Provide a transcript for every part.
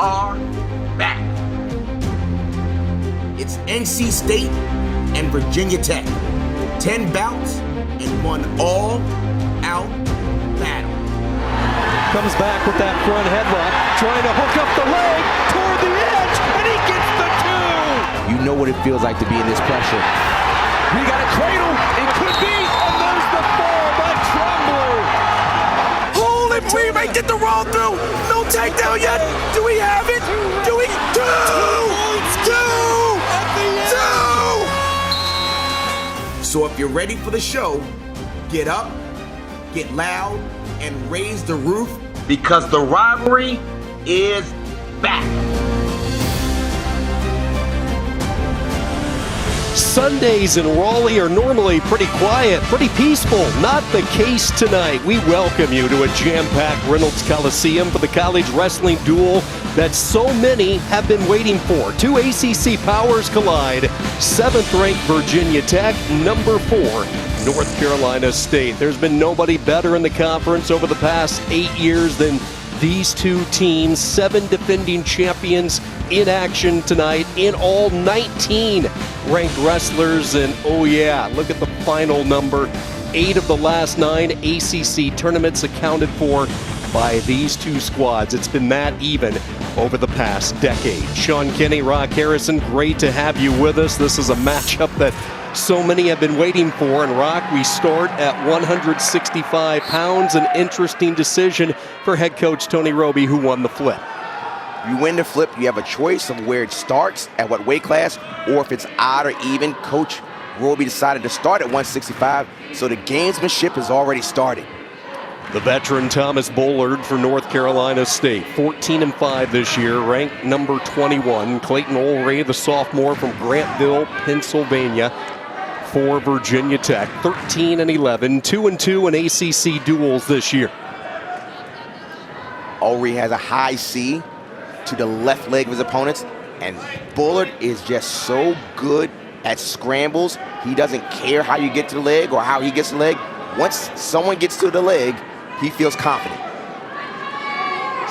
are back. It's NC State and Virginia Tech. 10 bouts and one all-out battle. Comes back with that front headlock, trying to hook up the leg toward the edge, and he gets the two! You know what it feels like to be in this pressure. He got a cradle, it could be, and there's the fall by Tremblay. Holy Free may get the roll through. No takedown yet. Do we have it? Do we? Two! So if you're ready for the show, get up, get loud, and raise the roof because the rivalry is back. Sundays in Raleigh are normally pretty quiet, pretty peaceful. Not the case tonight. We welcome you to a jam-packed Reynolds Coliseum for the college wrestling duel that so many have been waiting for. Two ACC powers collide. 7th-ranked Virginia Tech, number 4, North Carolina State. There's been nobody better in the conference over the past 8 years than these two teams. 7 defending champions in action tonight. In all, 19 ranked wrestlers. And oh yeah, look at the final number. 8 of the last 9 ACC tournaments accounted for by these two squads. It's been that even over the past decade. Sean Kenny, Rock Harrison, great to have you with us. This is a matchup that so many have been waiting for. And Rock, we start at 165 pounds. An interesting decision for head coach Tony Roby, who won the flip. You win the flip, you have a choice of where it starts, at what weight class, or if it's odd or even. Coach Roby decided to start at 165, so the gamesmanship is already started. The veteran Thomas Bullard for North Carolina State, 14-5 this year, ranked number 21. Clayton Olray, the sophomore from Grantville, Pennsylvania, for Virginia Tech, 13-11, 2-2 in ACC duels this year. Olray has a high C to the left leg of his opponents, and Bullard is just so good at scrambles. He doesn't care how you get to the leg or how he gets the leg. Once someone gets to the leg, he feels confident.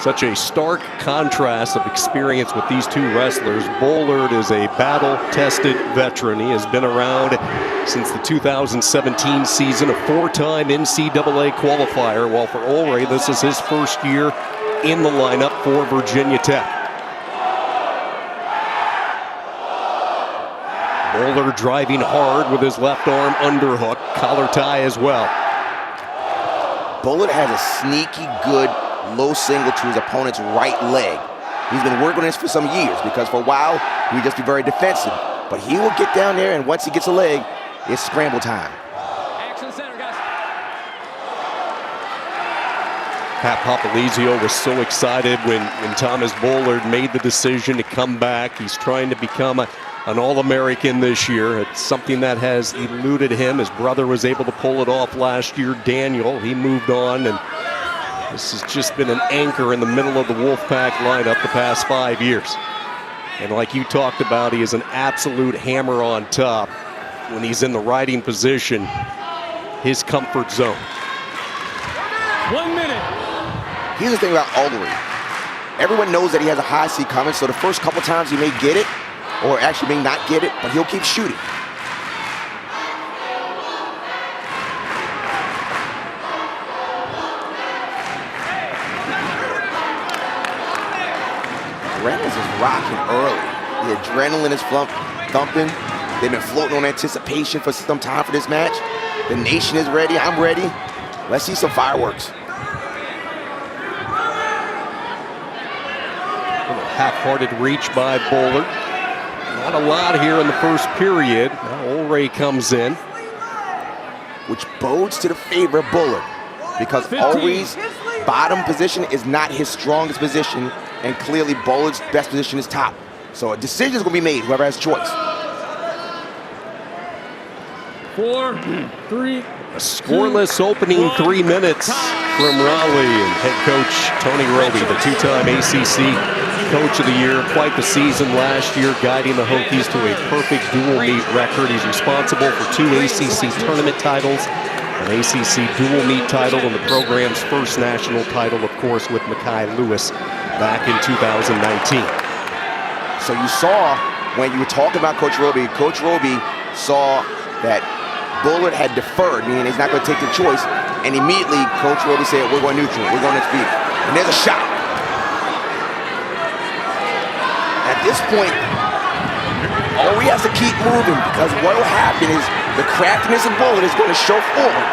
Such a stark contrast of experience with these two wrestlers. Bullard is a battle-tested veteran. He has been around since the 2017 season, a 4-time NCAA qualifier, while for Olray, this is his first year in the lineup for Virginia Tech. Bullard driving hard with his left arm underhook, collar tie as well. Bullard has a sneaky good low single to his opponent's right leg. He's been working on this for some years because for a while he would just be very defensive. But he will get down there, and once he gets a leg, it's scramble time. Action center, guys. Pat Popolizio was so excited when Thomas Bullard made the decision to come back. He's trying to become an All-American this year. It's something that has eluded him. His brother was able to pull it off last year, Daniel. He moved on, and this has just been an anchor in the middle of the Wolfpack lineup the past 5 years. And like you talked about, he is an absolute hammer on top. When he's in the riding position, his comfort zone. 1 minute. Here's the thing about Olray. Everyone knows that he has a high C coming, so the first couple times he may get it, or actually may not get it, but he'll keep shooting. Reynolds is rocking early. The adrenaline is thumping. They've been floating on anticipation for some time for this match. The nation is ready. I'm ready. Let's see some fireworks. A little half-hearted reach by Bullard. Not a lot here in the first period. Now Olray comes in. Which bodes to the favor of Bullard, because Olray's bottom position is not his strongest position, and clearly Bullard's best position is top. So a decision is going to be made, whoever has choice. 4, 3. A scoreless opening 3 minutes from Raleigh, and head coach Tony Roby, the 2-time ACC Coach of the Year. Quite the season last year, guiding the Hokies to a perfect dual meet record. He's responsible for 2 ACC tournament titles, An ACC dual meet title and the program's first national title, of course, with Mekhi Lewis back in 2019. So you saw when you were talking about Coach Roby saw that Bullard had deferred, meaning he's not going to take the choice, and immediately Coach Roby said, we're going neutral, we're going to speed. And there's a shot. At this point, all we have to keep moving, because what will happen is the craftiness of Bullard is going to show forward.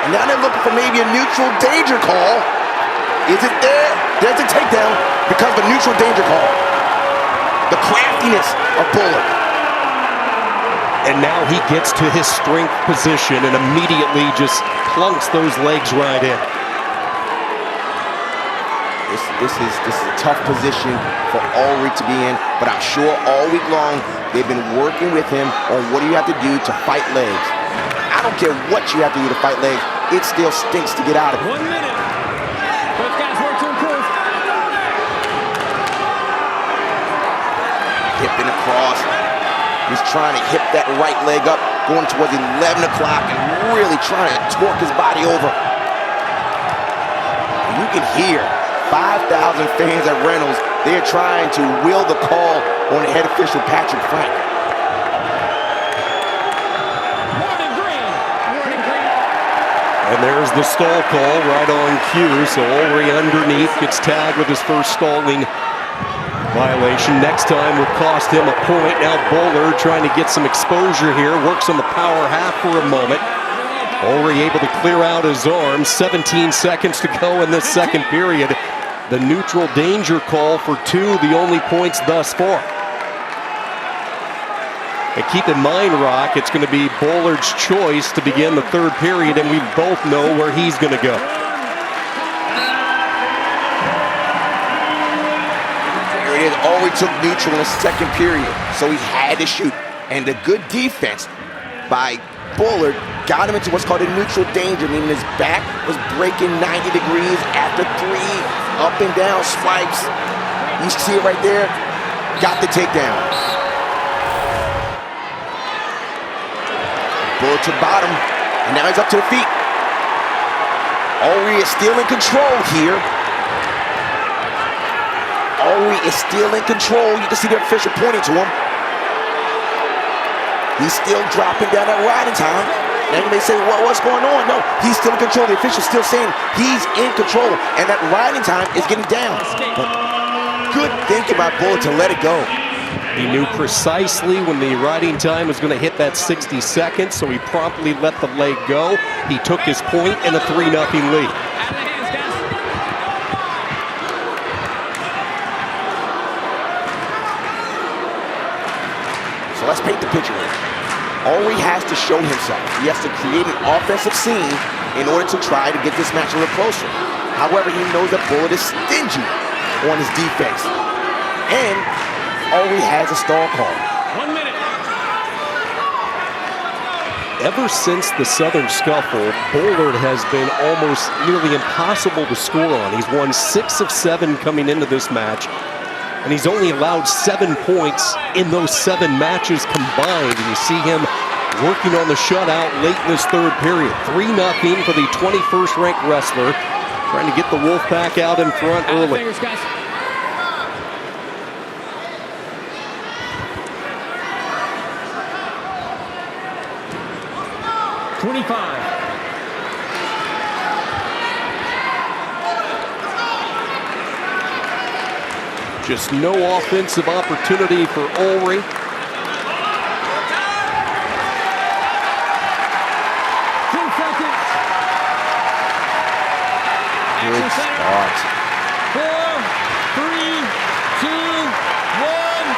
And now they're looking for maybe a neutral danger call. Is it there? There's a takedown because of a neutral danger call. The craftiness of Bullard. And now he gets to his strength position and immediately just plunks those legs right in. This is a tough position for Ulrich to be in, but I'm sure all week long they've been working with him on what do you have to do to fight legs. I don't care what you have to do to fight legs, it still stinks to get out of it. 1 minute. Both guys work to improve. Hip in the cross. He's trying to hip that right leg up, going towards 11 o'clock and really trying to torque his body over. And you can hear 5,000 fans at Reynolds. They're trying to will the call on the head official, Patrick Frank. Warning green. Warning green. And there's the stall call right on cue. So Ulrich underneath gets tagged with his first stalling violation. Next time would cost him a point. Now Bullard trying to get some exposure here. Works on the power half for a moment. Ulrich able to clear out his arms. 17 seconds to go in this second period. The neutral danger call for 2, the only points thus far. And keep in mind, Rock, it's going to be Bullard's choice to begin the third period, and we both know where he's going to go. There it is. Ulrich took neutral in the second period, so he had to shoot. And the good defense by Bullard got him into what's called a neutral danger, meaning his back was breaking 90 degrees after 3 up and down swipes. You see it right there. Got the takedown. Bullard to bottom, and now he's up to the feet. Ulrich is still in control here. Ulrich is still in control. You can see the official pointing to him. He's still dropping down that riding time. Now you may say, well, what's going on? No, he's still in control. The official's still saying he's in control, and that riding time is getting down. But good thinking by Bullard to let it go. He knew precisely when the riding time was going to hit that 60 seconds, so he promptly let the leg go. He took his point in a 3-0 lead. So let's paint the picture here. Ulrich has to show himself. He has to create an offensive scene in order to try to get this match a little closer. However, he knows that Bullard is stingy on his defense. And Ulrich has a stall call. 1 minute. Ever since the Southern scuffle, Bullard has been almost nearly impossible to score on. He's won 6 of 7 coming into this match, and he's only allowed 7 points in those 7 matches combined. And you see him working on the shutout late in this third period. 3-0 for the 21st ranked wrestler, trying to get the Wolfpack out in front early. Fingers, guys. Just no offensive opportunity for Ulrich. Good start. 4, 3, 2, 1.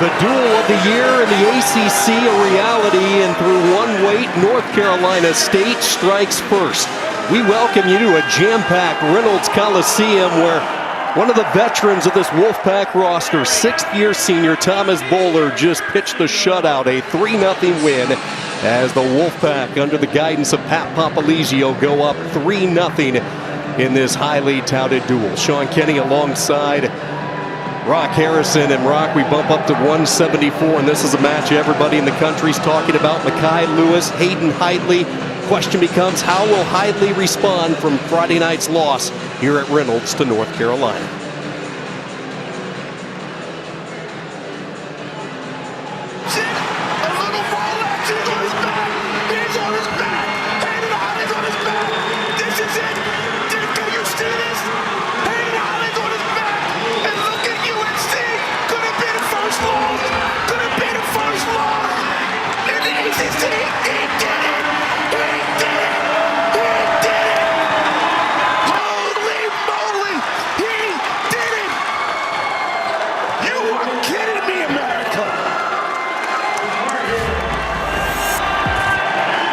The duel of the year in the ACC a reality, and through one weight, North Carolina State strikes first. We welcome you to a jam-packed Reynolds Coliseum where one of the veterans of this Wolfpack roster, 6th-year senior Thomas Bullard, just pitched the shutout, a 3-0 win as the Wolfpack, under the guidance of Pat Popolizio, go up 3-0 in this highly touted duel. Sean Kenny alongside Rock Harrison, and Rock, we bump up to 174, and this is a match everybody in the country's talking about. Mekhi Lewis, Hayden Hidlay. Question becomes, how will Hidlay respond from Friday night's loss here at Reynolds to North Carolina?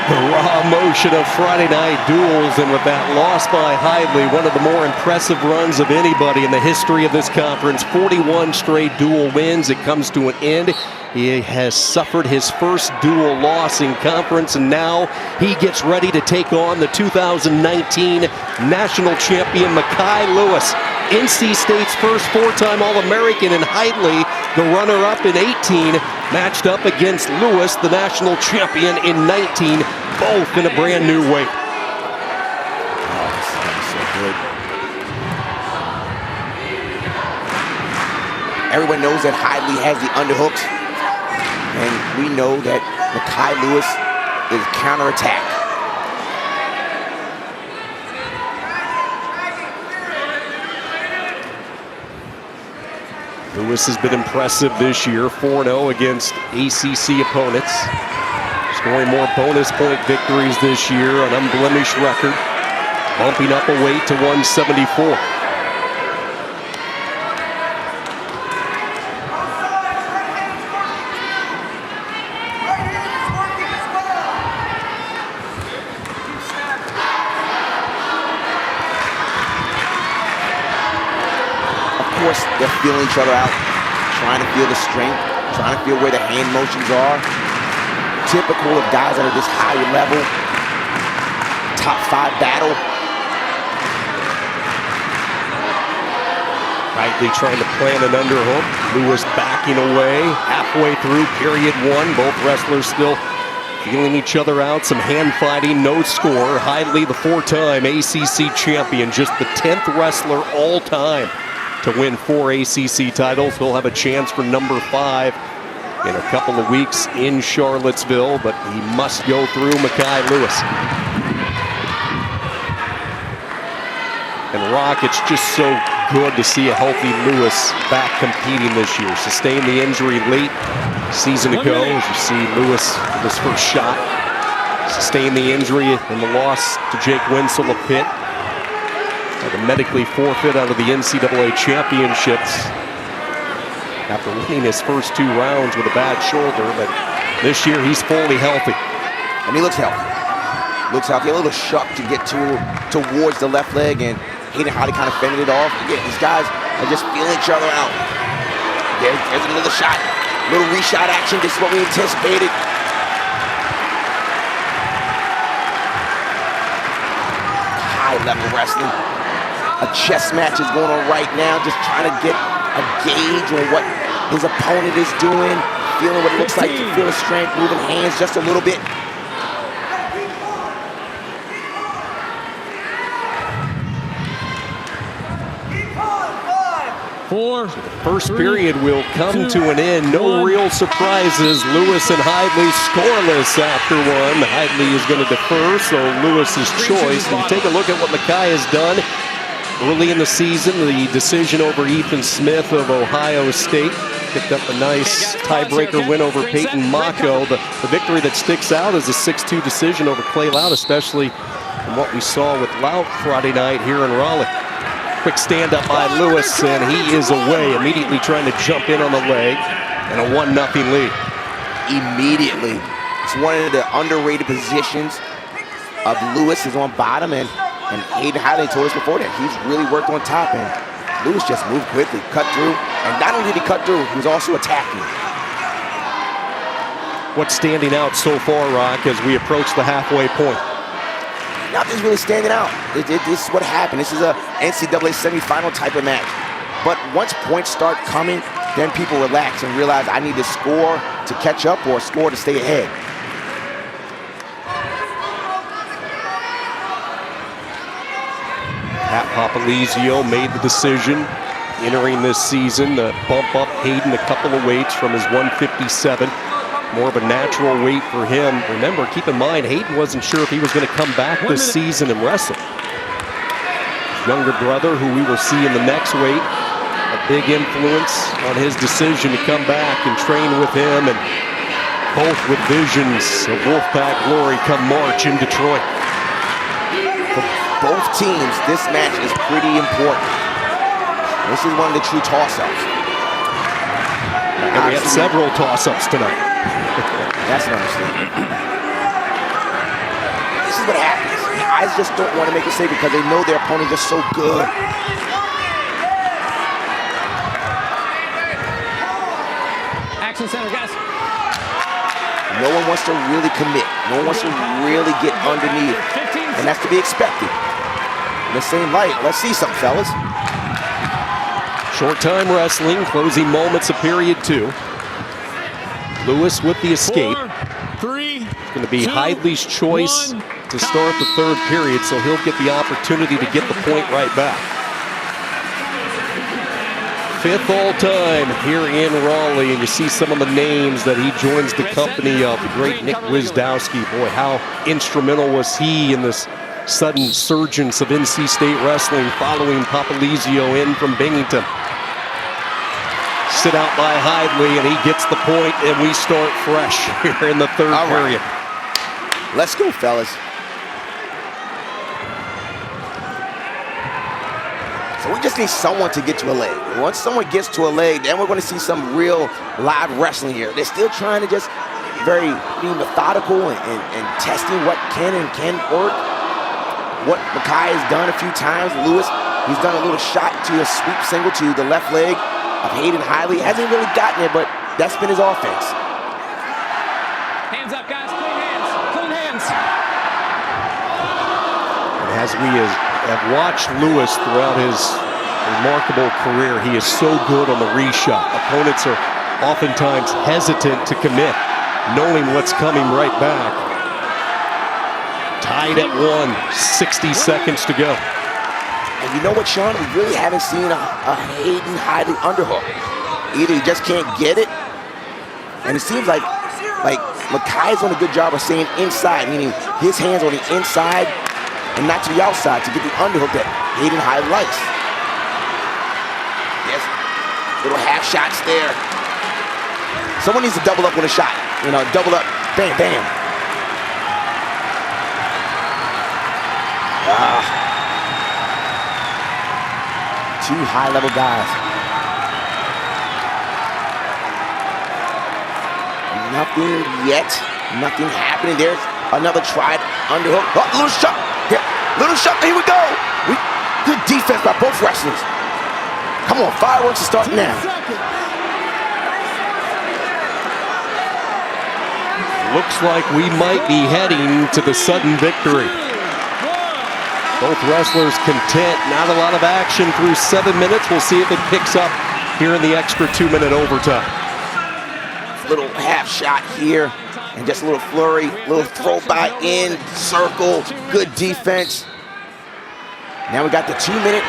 The raw emotion of Friday night duels, and with that loss by Hidlay, one of the more impressive runs of anybody in the history of this conference. 41 straight duel wins. It comes to an end. He has suffered his first duel loss in conference, and now he gets ready to take on the 2019 national champion Mekhi Lewis. NC State's first four-time All-American, and Hidlay, the runner-up in 18, matched up against Lewis, the national champion in 19, both in a brand new weight. Oh, this is so good. Everyone knows that Hidlay has the underhooks, and we know that Mekhi Lewis is counterattack. Lewis has been impressive this year, 4-0 against ACC opponents. Scoring more bonus point victories this year, an unblemished record, bumping up a weight to 174. They're feeling each other out, trying to feel the strength, trying to feel where the hand motions are. Typical of guys that are this high level, top 5 battle. Hidlay trying to plant an underhook. Lewis backing away halfway through period one. Both wrestlers still feeling each other out. Some hand fighting, no score. Hidlay, the 4-time ACC champion, just the 10th wrestler all time to win 4 ACC titles. He'll have a chance for number 5 in a couple of weeks in Charlottesville, but he must go through Mekhi Lewis. And Rock, it's just so good to see a healthy Lewis back competing this year. Sustained the injury late season ago, as you see Lewis with his first shot. Sustained the injury in the loss to Jake Winsell of Pitt. Had to medically forfeit out of the NCAA championships after winning his first 2 rounds with a bad shoulder, but this year he's fully healthy. And he looks healthy. Looks healthy, a little shocked to get towards the left leg, and Hayden Hidlay kind of fended it off. Again, these guys are just feeling each other out. There's another shot, little reshot action. This is what we anticipated. High level wrestling. A chess match is going on right now, just trying to get a gauge on what his opponent is doing, feeling what it looks like to feel his strength, moving hands just a little bit. First period will come to an end. No real surprises. Lewis and Hidlay scoreless after one. Hidlay is going to defer, so Lewis's choice. And you take a look at what Mekhi has done early in the season. The decision over Ethan Smith of Ohio State. Picked up a nice tiebreaker win over Peyton Mako. The victory that sticks out is a 6-2 decision over Clay Loud, especially from what we saw with Loud Friday night here in Raleigh. Quick stand up by Lewis, and he is away, immediately trying to jump in on the leg, and a 1-0 lead. Immediately. It's one of the underrated positions of Lewis is on bottom, and Hayden Hidlay told us before that he's really worked on top, and Lewis just moved quickly, cut through, and not only did he cut through, he was also attacking. What's standing out so far, Rock, as we approach the halfway point? Nothing's really standing out. This is what happened. This is a NCAA semifinal type of match. But once points start coming, then people relax and realize I need to score to catch up or score to stay ahead. Pat Papalizio made the decision entering this season to bump up Hayden a couple of weights from his 157. More of a natural weight for him. Remember, keep in mind, Hayden wasn't sure if he was going to come back this season and wrestle. His younger brother, who we will see in the next weight, a big influence on his decision to come back and train with him, and both with visions of Wolfpack glory come March in Detroit. For both teams, this match is pretty important. This is one of the true toss-ups. And we had several toss-ups tonight. That's an understatement. This is what happens. Guys just don't want to make a mistake because they know their opponent is so good. Action center, guys. No one wants to really commit. No one wants to really get underneath. And that's to be expected. In the same light, let's see something, fellas. Short time wrestling, closing moments of period 2. Lewis with the escape. 4, 3, it's going to be Hidley's choice to start the third period, so he'll get the opportunity to get the point right back. 5th all-time here in Raleigh, and you see some of the names that he joins the company of. The great Nick Wisdowski. Boy, how instrumental was he in this sudden surgence of NC State wrestling following Papalizio in from Binghamton. Sit out by Hidley, and he gets the point, and we start fresh here in the third period. Let's go, fellas. So we just need someone to get to a leg. Once someone gets to a leg, then we're going to see some real live wrestling here. They're still trying to just be methodical and testing what can and can't work. What Mackay has done a few times. Lewis, he's done a little shot to a sweep single to the left leg of Hayden Hidley. Hasn't really gotten it, but that's been his offense. Hands up, guys. Clean hands. Clean hands. And as we have watched Lewis throughout his remarkable career, he is so good on the reshot. Opponents are oftentimes hesitant to commit, knowing what's coming right back. Tied at 1, 60 seconds to go. And you know what, Sean? We really haven't seen a Hayden Hidley underhook. Either he just can't get it, and it seems like Mackay's done a good job of staying inside, meaning his hands on the inside and not to the outside to get the underhook that Hayden Hidley likes. Yes, little half shots there. Someone needs to double up with a shot. You know, double up, bam, bam. Two high-level guys. Nothing yet. Nothing happening. There's another tried underhook. Oh, little shot. Yeah, little shot. Here we go. Good defense by both wrestlers. Come on, fireworks are starting now. Looks like we might be heading to the sudden victory. Both wrestlers content. Not a lot of action through 7 minutes. We'll see if it picks up here in the extra 2-minute overtime. Little half shot here, and just a little flurry, little throw by in, circle, good defense. Now we got the 2-minute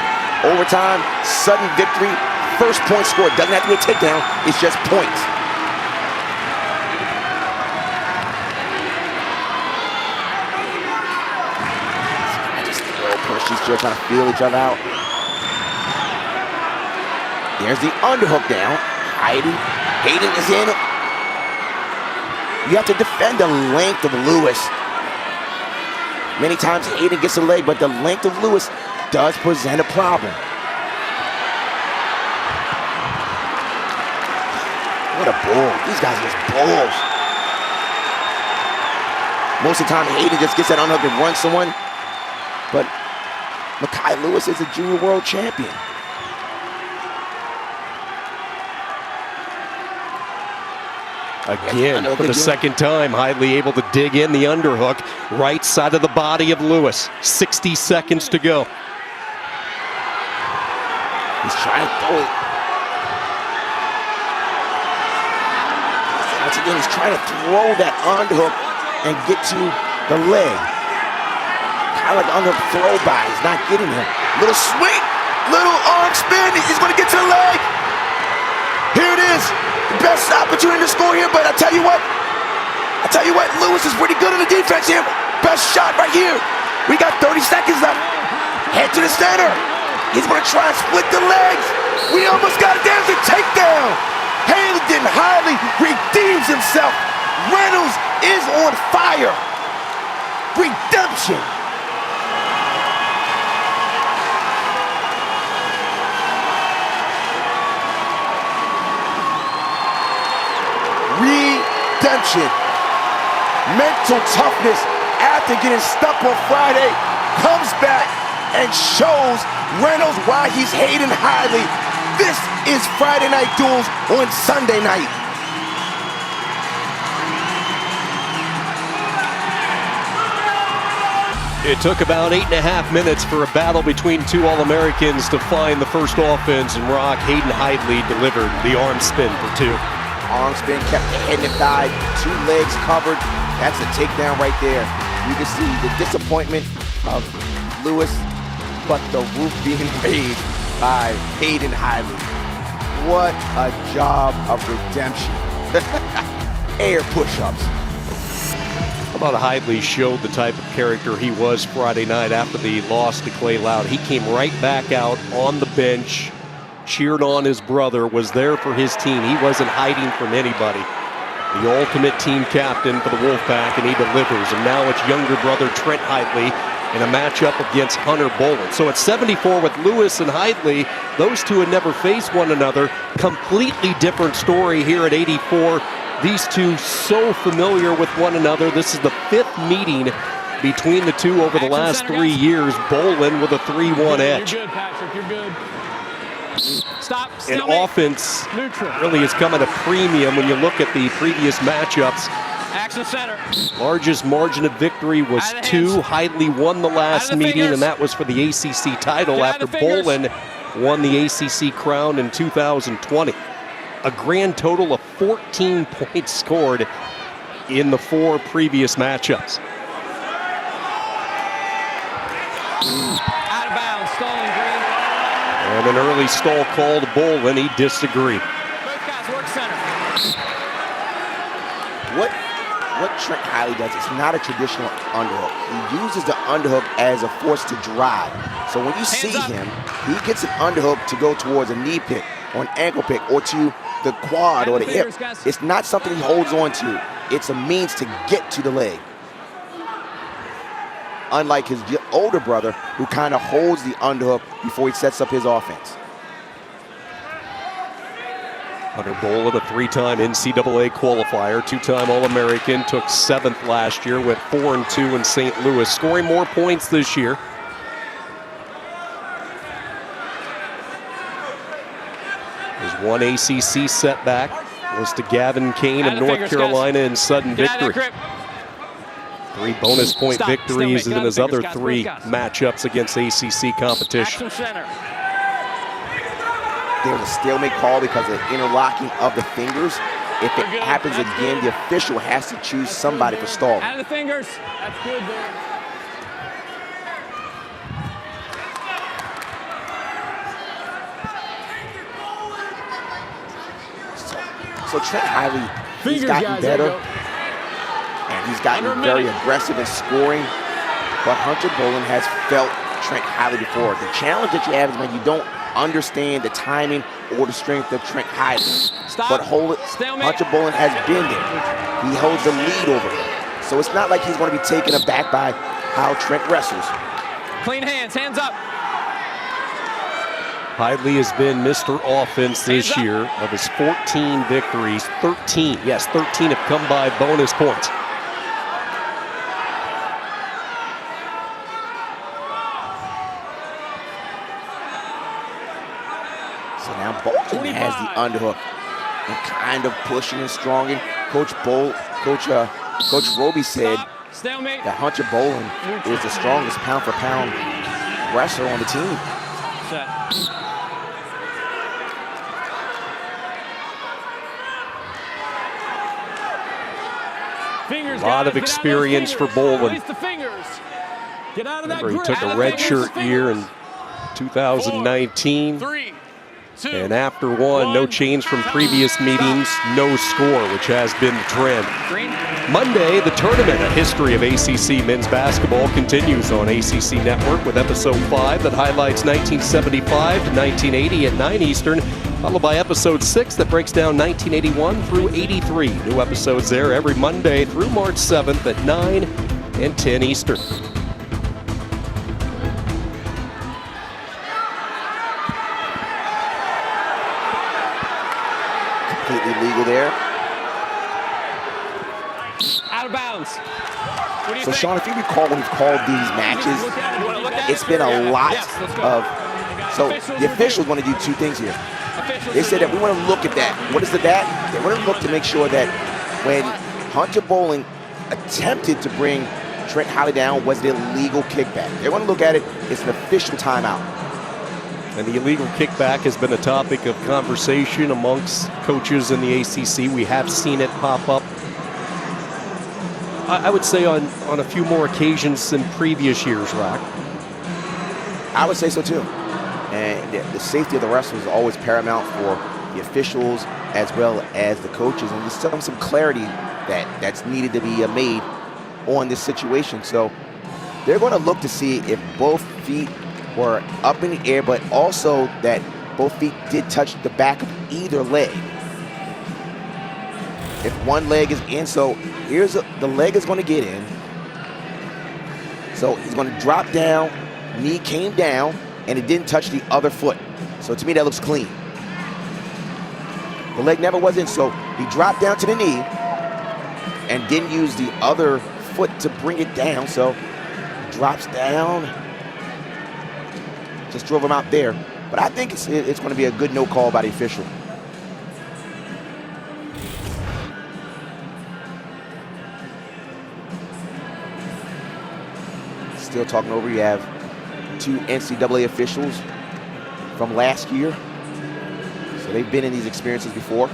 overtime, sudden victory, first point scored. Doesn't have to be a takedown, it's just points. Just a little push, she's still trying to feel each other out. There's the underhook down. Hayden is in. You have to defend the length of Lewis. Many times Hayden gets a leg, but the length of Lewis does present a problem. What a bull. These guys are just bulls. Most of the time Hayden just gets that underhook and runs someone, but Mackay Lewis is a junior world champion. Again, for the second time, Hidley able to dig in the underhook, right side of the body of Lewis. 60 seconds to go. He's trying to throw it. Once again, he's trying to throw that underhook and get to the leg. Kind of like underhook throw by. He's not getting him. Little swing, little arm spin. He's going to get to the leg. Here it is. The best opportunity to score here, but I tell you what, Lewis is pretty good on the defense here. Best shot right here. We got 30 seconds left. Head to the center. He's going to try and split the legs. We almost got it. There's a takedown. Hayden Hidley redeems himself. Reynolds is on fire. Redemption. Redemption. Mental toughness after getting stuck on Friday comes back and shows Reynolds why he's Hayden Hidley. This is Friday Night Duels on Sunday night. It took about 8.5 minutes for a battle between two All-Americans to find the first offense, and Rock Hayden Hidley delivered the arm spin for two. Arm spin kept the head and the thigh, two legs covered. That's a takedown right there. You can see the disappointment of Lewis, but the roof being made by Hayden Hidley. What a job of redemption. Air push-ups. How about Hidley showed the type of character he was Friday night after the loss to Clay Loud. He came right back out on the bench, cheered on his brother, was there for his team. He wasn't hiding from anybody. The ultimate team captain for the Wolfpack, and he delivers. And now it's younger brother Trent Hidley in a matchup against Hunter Boland. So at 74 with Lewis and Hidley, those two had never faced one another. Completely different story here at 84. These two so familiar with one another. This is the 5th meeting between the two over the last 3 years. Boland with a 3-1 edge. You're good, Patrick. You're good. Stop. And offense really has come at a premium when you look at the previous matchups. Action center. Largest margin of victory was 2. Hidley won the last meeting, and that was for the ACC title after Boland won the ACC crown in 2020. A grand total of 14 points scored in the 4 previous matchups. Out of bounds, stalling Green. And an early stall call to Boland. He disagreed. Both guys work center. What Trent Hidley does is not a traditional underhook. He uses the underhook as a force to drive. So when you see him, he gets an underhook to go towards a knee pick or an ankle pick or to the quad or the hip. It's not something he holds on to. It's a means to get to the leg. Unlike his older brother, who kind of holds the underhook before he sets up his offense. Hunter Boland, a 3-time NCAA qualifier, 2-time All-American, took 7th last year, went 4-2 in St. Louis, scoring more points this year. His one ACC setback was to Gavin Kane of North Carolina in sudden victory. 3 bonus point victories in his other 3 matchups against ACC competition. There's a stalemate call because of the interlocking of the fingers. If it happens again, the official has to choose somebody for stall. Out of the fingers. That's good there. So Trent Hidley, he's gotten better, and he's gotten very aggressive in scoring, but Hunter Boland has felt Trent Hidley before. The challenge that you have is when you don't understand the timing or the strength of Trent Hidley. But Hunter Boland has been there. He holds the lead over him. So it's not like he's going to be taken aback by how Trent wrestles. Clean hands, hands up. Hidley has been Mr. Offense this year. Of his 14 victories, 13 have come by bonus points. So now Boland has the underhook and kind of pushing and stronging. Coach Roby said that Hunter Boland is the strongest pound-for-pound wrestler on the team. Fingers, A lot guys, of get out experience those for fingers. Boland. Release the fingers. Get out of that Remember, he grip. took Out a of the red fingers, shirt year in 2019. 3, 2, And after one, no change from previous meetings, no score, which has been the trend. Green. Monday, the tournament, a history of ACC men's basketball, continues on ACC Network with episode 5 that highlights 1975 to 1980 at 9 Eastern, followed by episode 6 that breaks down 1981 through 83. New episodes there every Monday through March 7th at 9 and 10 Eastern. Completely legal there. Out of bounds. What do you So, think? Sean, if you recall when we've called these matches, it's been a lot of. So the officials want to do two things here. They said that we want to look at that. What is that? They want to look to make sure that when Hunter Bowling attempted to bring Trent Holly down, was it a legal kickback? They want to look at it. It's an official timeout. And the illegal kickback has been a topic of conversation amongst coaches in the ACC. We have seen it pop up, I would say, on a few more occasions than previous years, Rock. I would say so too. And the safety of the wrestlers is always paramount for the officials as well as the coaches. And there's some clarity that's needed to be made on this situation. So they're going to look to see if both feet were up in the air, but also that both feet did touch the back of either leg. If one leg is in, so the leg is going to get in. So he's going to drop down, knee came down, and it didn't touch the other foot. So to me, that looks clean. The leg never was in, so he dropped down to the knee and didn't use the other foot to bring it down. So drops down, just drove him out there. But I think it's going to be a good no call by the official. Still talking over, you have two NCAA officials from last year. So they've been in these experiences before.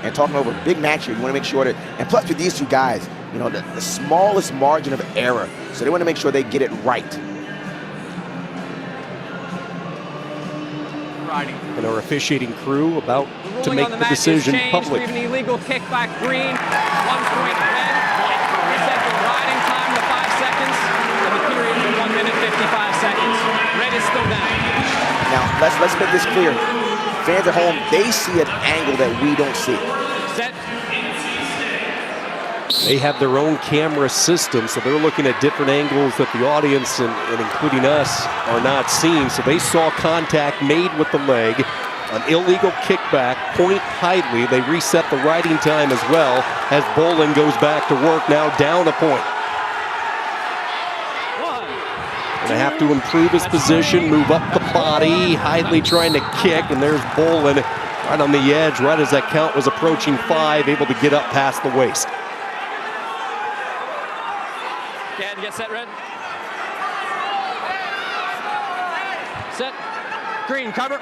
And talking over a big match here, you want to make sure that, and plus with these two guys, you know, the smallest margin of error. So they want to make sure they get it right. And our officiating crew about to make the decision public. We have an illegal kickback, green, 1 point red. Reset the riding time to 5 seconds, and the period to 1 minute 55 seconds. Red is still down. Now let's make this clear. Fans at home, they see an angle that we don't see. Set. They have their own camera system, so they're looking at different angles that the audience and including us are not seeing. So they saw contact made with the leg, an illegal kickback, point Hidley. They reset the riding time as well as Boland goes back to work, now down a point. Going to have to improve his position, move up the body. Hidley trying to kick, and there's Boland right on the edge, right as that count was approaching 5, able to get up past the waist. Get set, red. Set. Green, cover.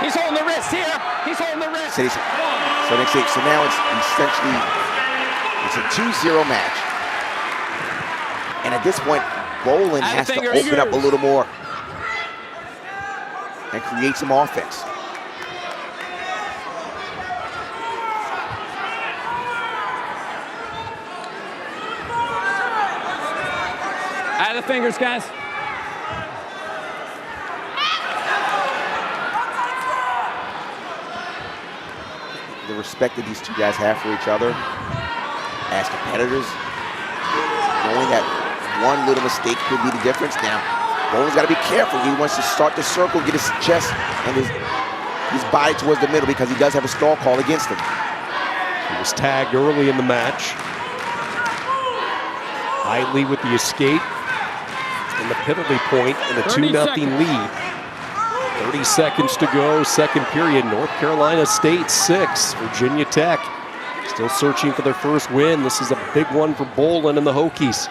He's holding the wrist here. He's holding the wrist. So now it's essentially, it's a 2-0 match. And at this point, Boland has to open up a little more and create some offense. Out of the fingers, guys. The respect that these two guys have for each other as competitors, knowing that one little mistake could be the difference. Now, Boland's got to be careful. He wants to start the circle, get his chest and his body towards the middle because he does have a stall call against him. He was tagged early in the match. Hidley with the escape and the penalty point and a 2-0 lead. 30 seconds to go, second period. North Carolina State 6, Virginia Tech still searching for their first win. This is a big one for Boland and the Hokies.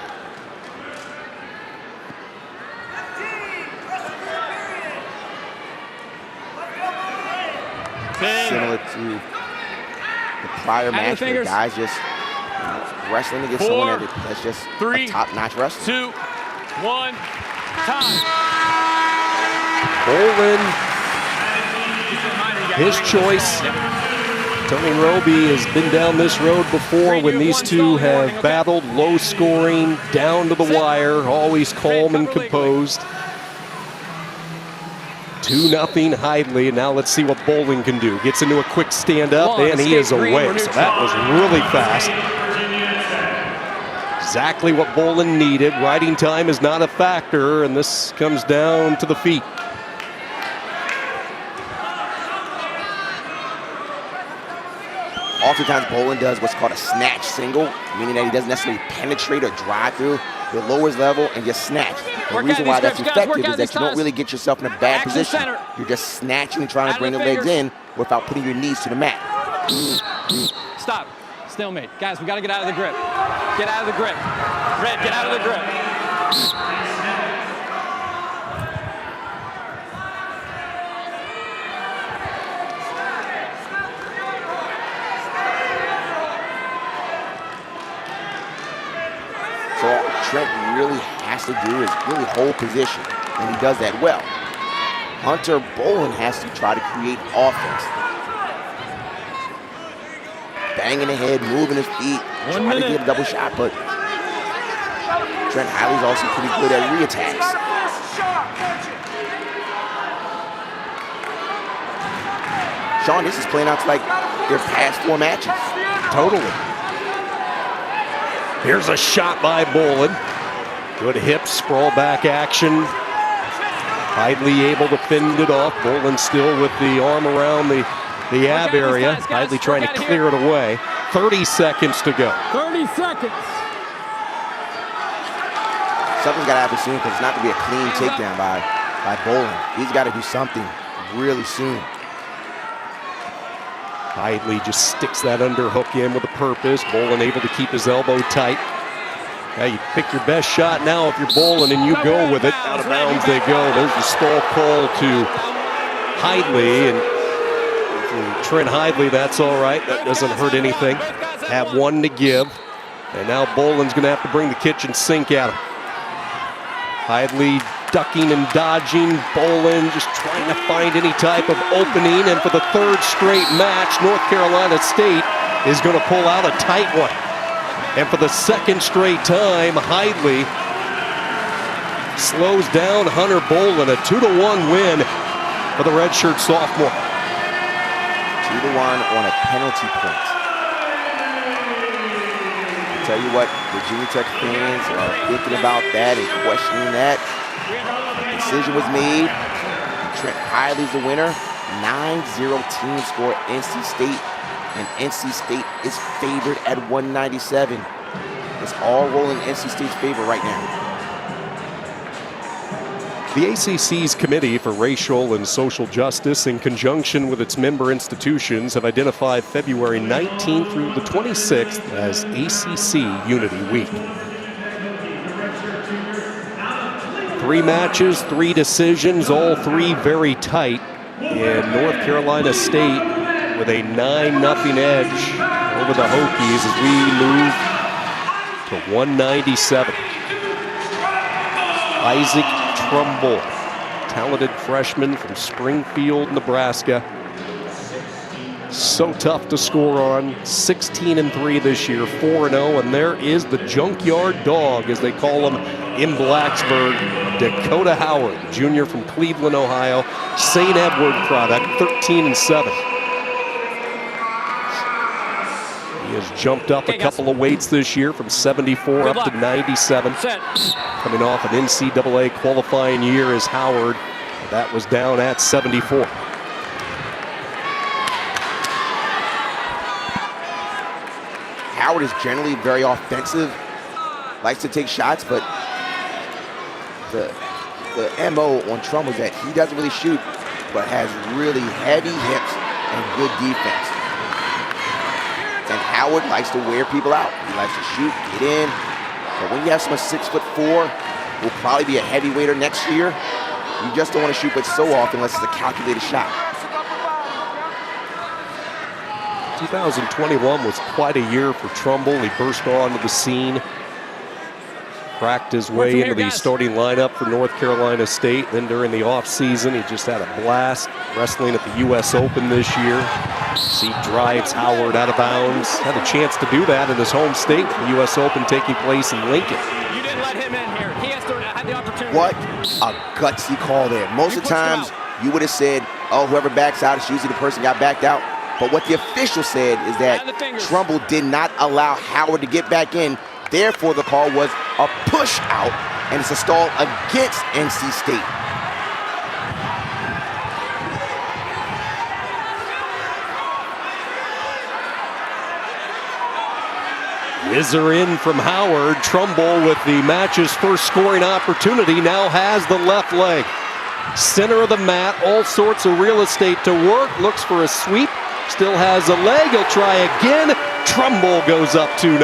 similar to the prior match where guys just wrestling against someone that's just a top-notch wrestler. 2, 1, time. Bolin, his choice. Tony Roby has been down this road before when these two have battled, low scoring, down to the wire, always calm and composed. 2-0 Hidley, and now let's see what Bolin can do. Gets into a quick stand-up, and he is away. So that was really fast. Exactly what Bolin needed. Riding time is not a factor, and this comes down to the feet. Oftentimes, Bolin does what's called a snatch single, meaning that he doesn't necessarily penetrate or drive through. He lowers level and just snatch. The reason why that's effective is that you don't really get yourself in a bad position. You're just snatching and trying to bring the legs in without putting your knees to the mat. Stop. Stalemate. Guys, we got to get out of the grip. Get out of the grip. Red, get out of the grip. So all Trent really has to do is really hold position, and he does that well. Hunter Bolin has to try to create offense. Banging the head, moving his feet, trying to get a double shot, but Trent Hidley's also pretty good at re-attacks. Sean, this is playing out to like their past 4 matches. Totally. Here's a shot by Bolin. Good hip, sprawl back action. Hidley able to fend it off. Bolin still with the arm around the ab area. Hidley trying to clear it away. 30 seconds to go. 30 seconds. Something's got to happen soon because it's not going to be a clean takedown by Bolin. He's got to do something really soon. Hidley just sticks that underhook in with a purpose. Bolin able to keep his elbow tight. Now you pick your best shot now if you're Bolin and you go with it. Out of bounds they go. There's the stall call to Hidley. And for Trent Hidley, that's all right. That doesn't hurt anything. Have one to give. And now Bolin's going to have to bring the kitchen sink at him. Hidley ducking and dodging. Bolin just trying to find any type of opening. And for the 3rd straight match, North Carolina State is going to pull out a tight one. And for the 2nd straight time, Hidley slows down Hunter Bolin. A 2-1 win for the redshirt sophomore. 2-1 on a penalty point. I'll tell you what, Virginia Tech fans are thinking about that and questioning that. The decision was made. Trent Hidley's the winner. 9-0 team score NC State. And NC State is favored at 197. It's all rolling NC State's favor right now. The ACC's Committee for Racial and Social Justice, in conjunction with its member institutions, have identified February 19th through the 26th as ACC Unity Week. 3 matches, 3 decisions, all 3 very tight. And North Carolina State with a 9-0 edge over the Hokies as we move to 197. Isaac Trumbull, talented freshman from Springfield, Nebraska. So tough to score on. 16-3 this year, 4-0, and there is the junkyard dog, as they call him in Blacksburg, Dakota Howard, junior from Cleveland, Ohio, St. Edward product, 13-7. He has jumped up a couple of weights this year from 74 up to 97. Coming off an NCAA qualifying year as Howard. That was down at 74. Howard is generally very offensive, likes to take shots, but the MO on Trumbull is that he doesn't really shoot, but has really heavy hips and good defense. And Howard likes to wear people out. He likes to shoot, get in. But when you have someone 6'4", will probably be a heavyweighter next year, you just don't want to shoot but so often unless it's a calculated shot. 2021 was quite a year for Trumbull. He burst onto the scene, cracked his way into the starting lineup for North Carolina State. Then during the offseason, he just had a blast wrestling at the U.S. Open this year. He drives Howard out of bounds. Had a chance to do that in his home state with the U.S. Open taking place in Lincoln. You didn't let him in here. He has to have the opportunity. What a gutsy call there. Most of the times, you would have said, oh, whoever backs out, it's usually the person got backed out. But what the official said is that Trumbull did not allow Howard to get back in. Therefore, the call was a push out, and it's a stall against NC State. Whizzer in from Howard. Trumbull with the match's first scoring opportunity now has the left leg. Center of the mat, all sorts of real estate to work. Looks for a sweep, still has a leg. He'll try again. Trumbull goes up 2-0.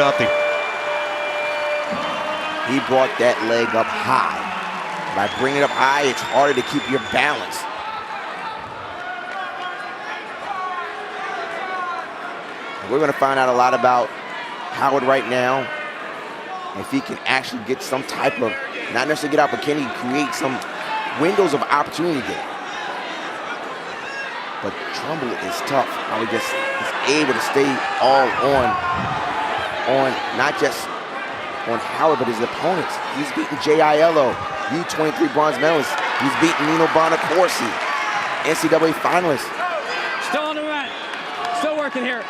He brought that leg up high. By bringing it up high, it's harder to keep your balance. And we're going to find out a lot about Howard right now. If he can actually get some type of, not necessarily get out, but can he create some windows of opportunity there? But Trumbull is tough. How he just is able to stay all on not just on Howard, but his opponents. He's beaten J.I.L.O., U23 bronze medalist. He's beaten Nino Bonacorsi, NCAA finalist. Still on the mat. Still working here.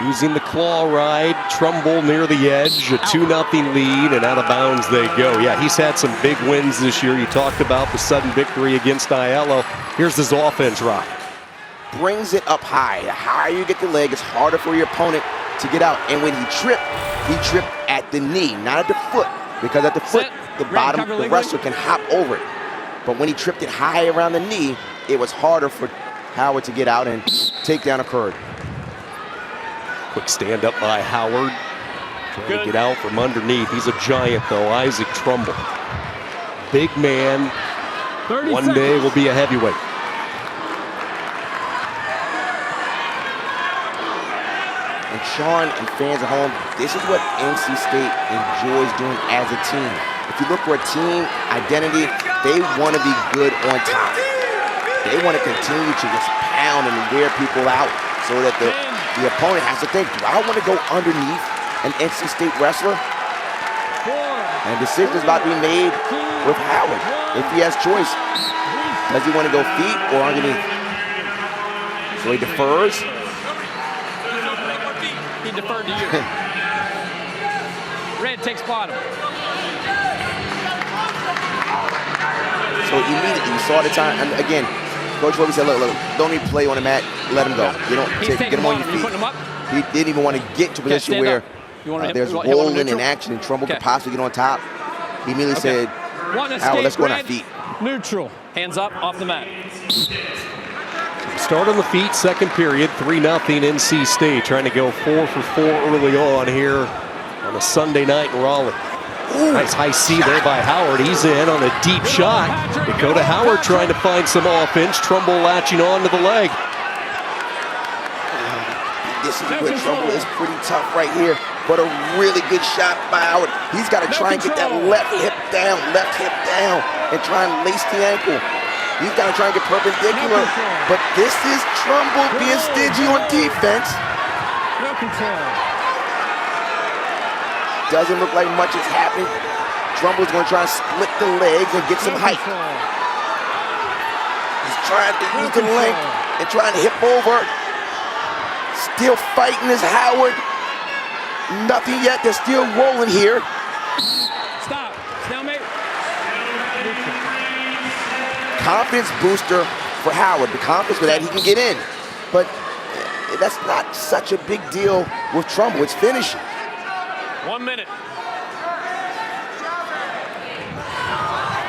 Using the claw ride, Trumbull near the edge, a 2-0 lead, and out of bounds they go. Yeah, he's had some big wins this year. You talked about the sudden victory against Aiello. Here's his offense ride. Brings it up high. The higher you get the leg, it's harder for your opponent to get out. And when he tripped at the knee, not at the foot, because at the foot, the bottom, the wrestler can hop over it. But when he tripped it high around the knee, it was harder for Howard to get out, and takedown occurred. Quick stand up by Howard. Trying to get out from underneath. He's a giant, though, Isaac Trumbull. Big man. One day will be a heavyweight. And Sean and fans at home, this is what NC State enjoys doing as a team. If you look for a team identity, they want to be good on top. They want to continue to just pound and wear people out so that the opponent has to think, do I want to go underneath an NC State wrestler? And a decision is about to be made with Howard. If he has choice, does he want to go feet or underneath? So he defers. He deferred to you. Red takes bottom. So immediately you saw the time, and again, Coach Roby said, look, don't even play on the mat, let him go. You don't get him on your feet. He didn't even want to get to a position where there's rolling in action and Trumbull could possibly get on top. He immediately said, Howard, let's go on our feet. Neutral. Hands up, off the mat. Start on the feet, second period, 3-0 NC State, trying to go 4 for 4 early on here on a Sunday night in Raleigh. Ooh, nice high C there by Howard. He's in on a deep shot. Dakota Howard trying to find some offense. Trumbull latching on to the leg. This is where Trumbull is pretty tough right here, but a really good shot by Howard. He's got to try and get that left hip down, and try and lace the ankle. He's got to try and get perpendicular, but this is Trumbull being stingy on defense. No control. Doesn't look like much is happening. Trumbull's going to try and split the legs and get some height. He's trying to use the length and trying to hip over. Still fighting is Howard. Nothing yet. They're still rolling here. Stop. Stalemate. Confidence booster for Howard. The confidence with that he can get in. But that's not such a big deal with Trumbull. It's finishing. 1 minute.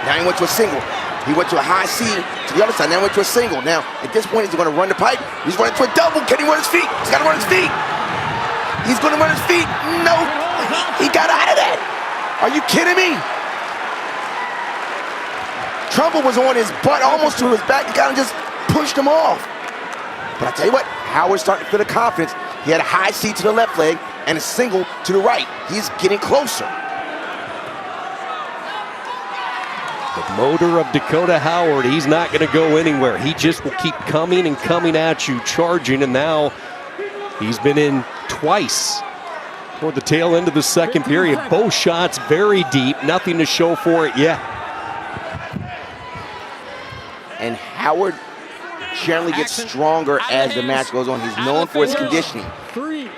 Now he went to a single. He went to a high C to the other side. Now he went to a single. Now, at this point, he's going to run the pipe. He's running to a double. Can he run his feet? He's got to run his feet. He's going to run his feet. No. He got out of that. Are you kidding me? Trumbull was on his butt, almost to his back. He kind of just pushed him off. But I tell you what, Howard's starting to feel the confidence. He had a high C to the left leg and a single to the right. He's getting closer. The motor of Dakota Howard, he's not going to go anywhere. He just will keep coming and coming at you, charging, and now he's been in twice toward the tail end of the second period. Both shots very deep, nothing to show for it yet. And Howard generally gets stronger as the match goes on. He's known for his conditioning. 3,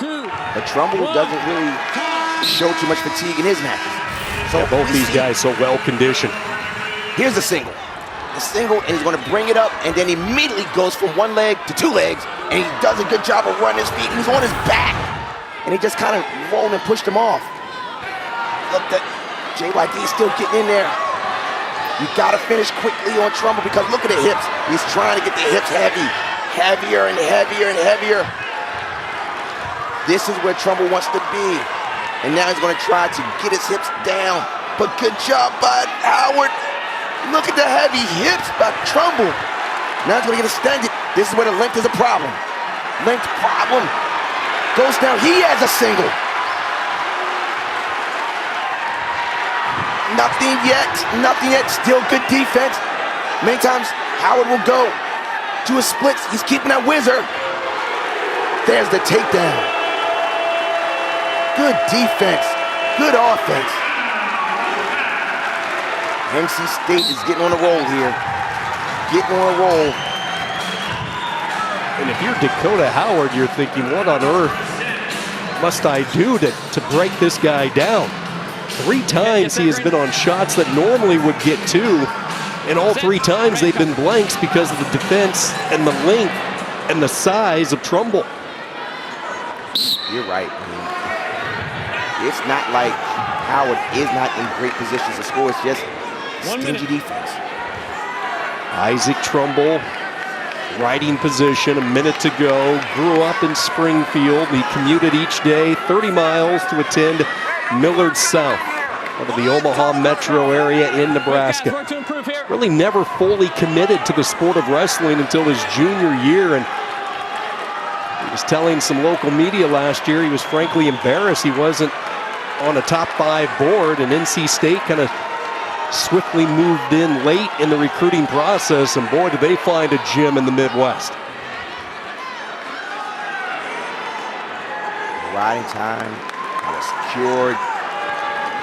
2, but Trumbull doesn't really show too much fatigue in his matches. So yeah, both these guys so well conditioned. Here's the single. The single, and he's going to bring it up, and then immediately goes from one leg to two legs, and he does a good job of running his feet. He's on his back, and he just kind of rolled and pushed him off. Look, that JYD still getting in there. You got to finish quickly on Trumbull because look at the hips. He's trying to get the hips heavy, heavier and heavier and heavier. This is where Trumbull wants to be. And now he's going to try to get his hips down. But good job by Howard. Look at the heavy hips by Trumbull. Now he's going to get extended. This is where the length is a problem. Length problem. Goes down. He has a single. Nothing yet. Nothing yet. Still good defense. Many times Howard will go to his splits. He's keeping that whizzer. There's the takedown. Good defense, good offense. NC State is getting on a roll here. Getting on a roll. And if you're Dakota Howard, you're thinking, what on earth must I do to break this guy down? 3 times he has been on shots that normally would get 2, and all 3 times they've been blanks because of the defense and the length and the size of Trumbull. You're right. It's not like Howard is not in great positions to score. It's just stingy defense. Isaac Trumbull, riding position, a minute to go. Grew up in Springfield. He commuted each day 30 miles to attend Millard South, out of the Omaha metro area in Nebraska. Really never fully committed to the sport of wrestling until his junior year. And he was telling some local media last year he was frankly embarrassed he wasn't on a top 5 board, and NC State kind of swiftly moved in late in the recruiting process, and boy, did they find a gym in the Midwest. Riding time was secured.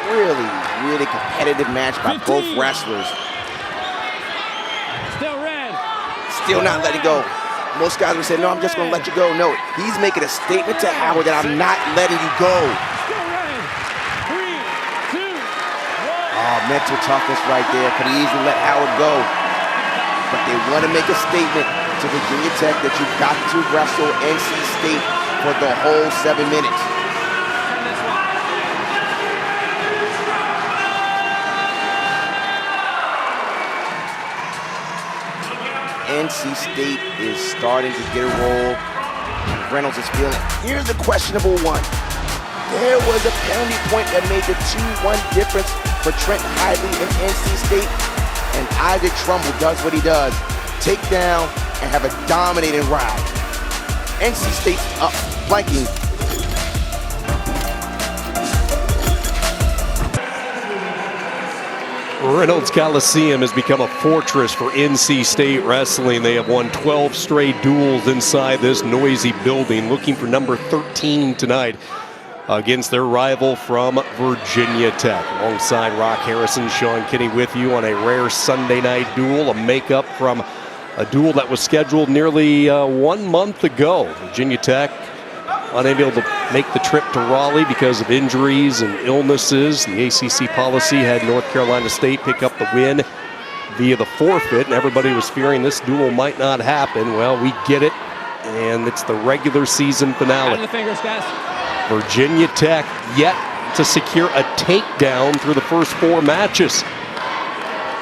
Really competitive match by 15. both wrestlers. Still red. Still not letting go. Most guys would say, no, I'm just going to let you go. No, he's making a statement to Howard that I'm not letting you go. Oh, mental toughness right there. Could easily let Howard go. But they want to make a statement to Virginia Tech that you've got to wrestle NC State for the whole 7 minutes. NC State is starting to get a roll. Reynolds is feeling it. Here's the questionable one. There was a penalty point that made the 2-1 difference for Trent Hidley and NC State. And Isaac Trumbull does what he does. Take down and have a dominating ride. NC State's up, flanking. Reynolds Coliseum has become a fortress for NC State wrestling. They have won 12 straight duels inside this noisy building, looking for number 13 tonight against their rival from Virginia Tech. Alongside Rock Harrison, Sean Kinney with you on a rare Sunday night duel, a makeup from a duel that was scheduled nearly 1 month ago. Virginia Tech unable to make the trip to Raleigh because of injuries and illnesses. The ACC policy had North Carolina State pick up the win via the forfeit, and everybody was fearing this duel might not happen. Well, we get it, and it's the regular season finale. Out of the fingers, guys. Virginia Tech yet to secure a takedown through the first 4 matches.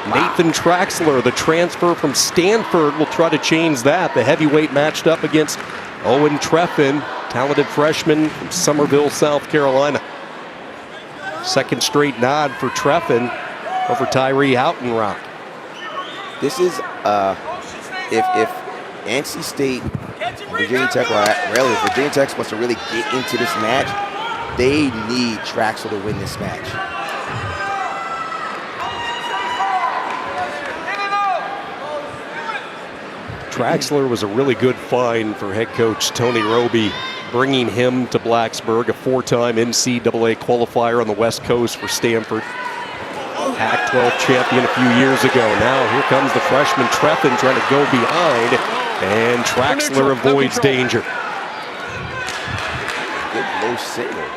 Nathan Traxler, the transfer from Stanford, will try to change that. The heavyweight matched up against Owen Treffin, talented freshman from Summerville, South Carolina. Second straight nod for Treffin over Tyree Houghtonrock. This is, NC State, Virginia Tech, really, if Virginia Tech wants to really get into this match, they need Traxler to win this match. Traxler was a really good find for head coach Tony Roby, bringing him to Blacksburg, a four-time NCAA qualifier on the West Coast for Stanford. Pac-12 champion a few years ago. Now here comes the freshman Treffin trying to go behind, and Traxler avoids danger. Good low signal.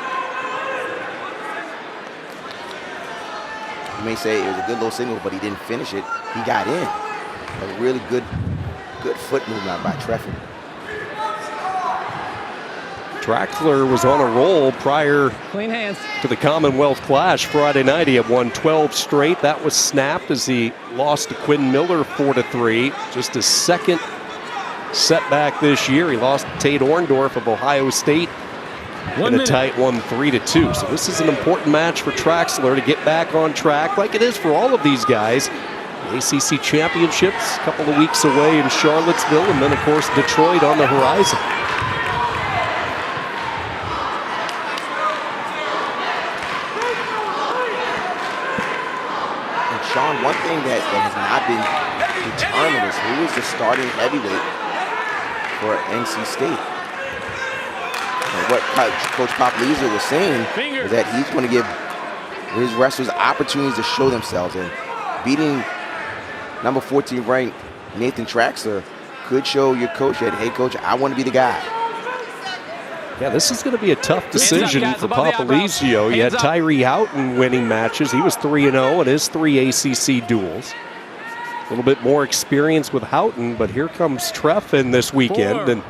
You may say it was a good low signal, but he didn't finish it. He got in. A really good foot movement by Treffin. Traxler was on a roll prior to the Commonwealth Clash Friday night. He had won 12 straight. That was snapped as he lost to Quinn Miller 4-3. Just his second setback this year. He lost to Tate Orndorff of Ohio State in a tight one 3-2. So this is an important match for Traxler to get back on track, like it is for all of these guys. The ACC Championships a couple of weeks away in Charlottesville, and then of course Detroit on the horizon. Sean, one thing that has not been determined is who is the starting heavyweight for NC State. And what Coach Popolizzo was saying is that he's going to give his wrestlers opportunities to show themselves, and beating number 14 ranked Nathan Traxler could show your coach that, hey coach, I want to be the guy. Yeah, this is going to be a tough decision for Popolizio. You had Tyree Houghton winning matches. He was 3-0 in his 3 ACC duels. A little bit more experience with Houghton, but here comes Treffin this weekend. And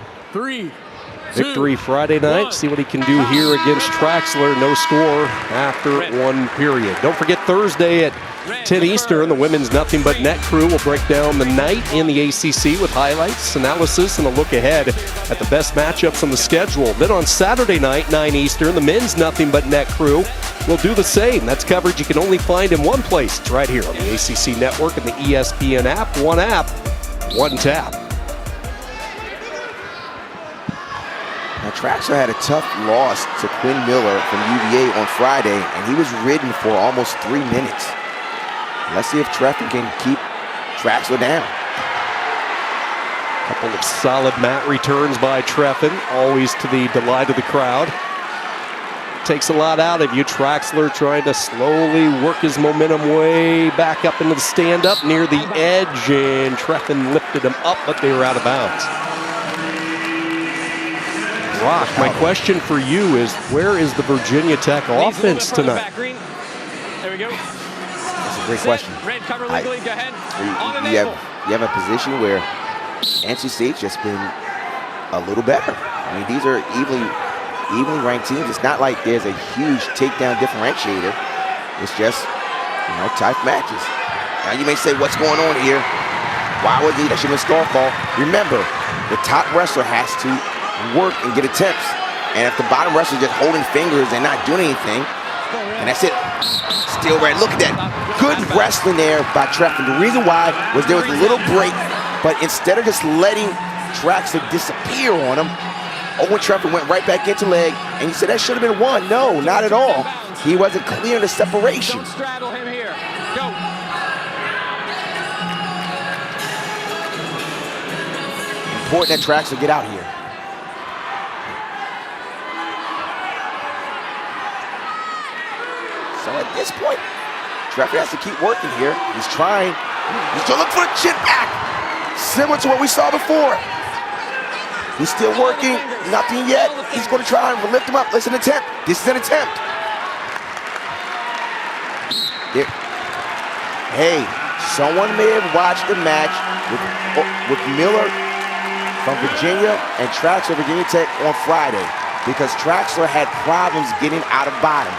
victory Friday night. See what he can do here against Traxler. No score after one period. Don't forget Thursday at 10 Eastern, the women's Nothing But Net crew will break down the night in the ACC with highlights, analysis, and a look ahead at the best matchups on the schedule. Then on Saturday night, 9 Eastern, the men's Nothing But Net crew will do the same. That's coverage you can only find in one place. It's right here on the ACC Network and the ESPN app. One app, one tap. Now, Traxler had a tough loss to Quinn Miller from UVA on Friday, and he was ridden for almost 3 minutes. Let's see if Treffin can keep Traxler down. Couple of solid mat returns by Treffin, always to the delight of the crowd. Takes a lot out of you. Traxler trying to slowly work his momentum way back up into the stand-up near the edge, and Treffin lifted him up, but they were out of bounds. Rock, my question for you is, where is the Virginia Tech offense tonight? There we go. That's a great question. Red cover legally, go ahead. You have a position where NC State's just been a little better. I mean, these are evenly ranked teams. It's not like there's a huge takedown differentiator. It's just, tight matches. Now you may say, what's going on here? Why was that should have been stall call? Remember, the top wrestler has to work and get attempts. And if the bottom wrestler is just holding fingers and not doing anything, and that's it. Still red. Look at that. Good wrestling there by Treffin. The reason why was there was a little break, but instead of just letting Traxler disappear on him, Owen Treffin went right back into leg, and he said that should have been one. No, not at all. He wasn't clear of the separation. Don't straddle him here. Go. Important that Traxler get out here. So at this point, Treffin has to keep working here. He's trying. He's going to look for a chin back. Similar to what we saw before. He's still working. Nothing yet. He's going to try and lift him up. It's an attempt. This is an attempt. Hey, someone may have watched the match with Miller from Virginia and Traxler, Virginia Tech on Friday, because Traxler had problems getting out of bottom.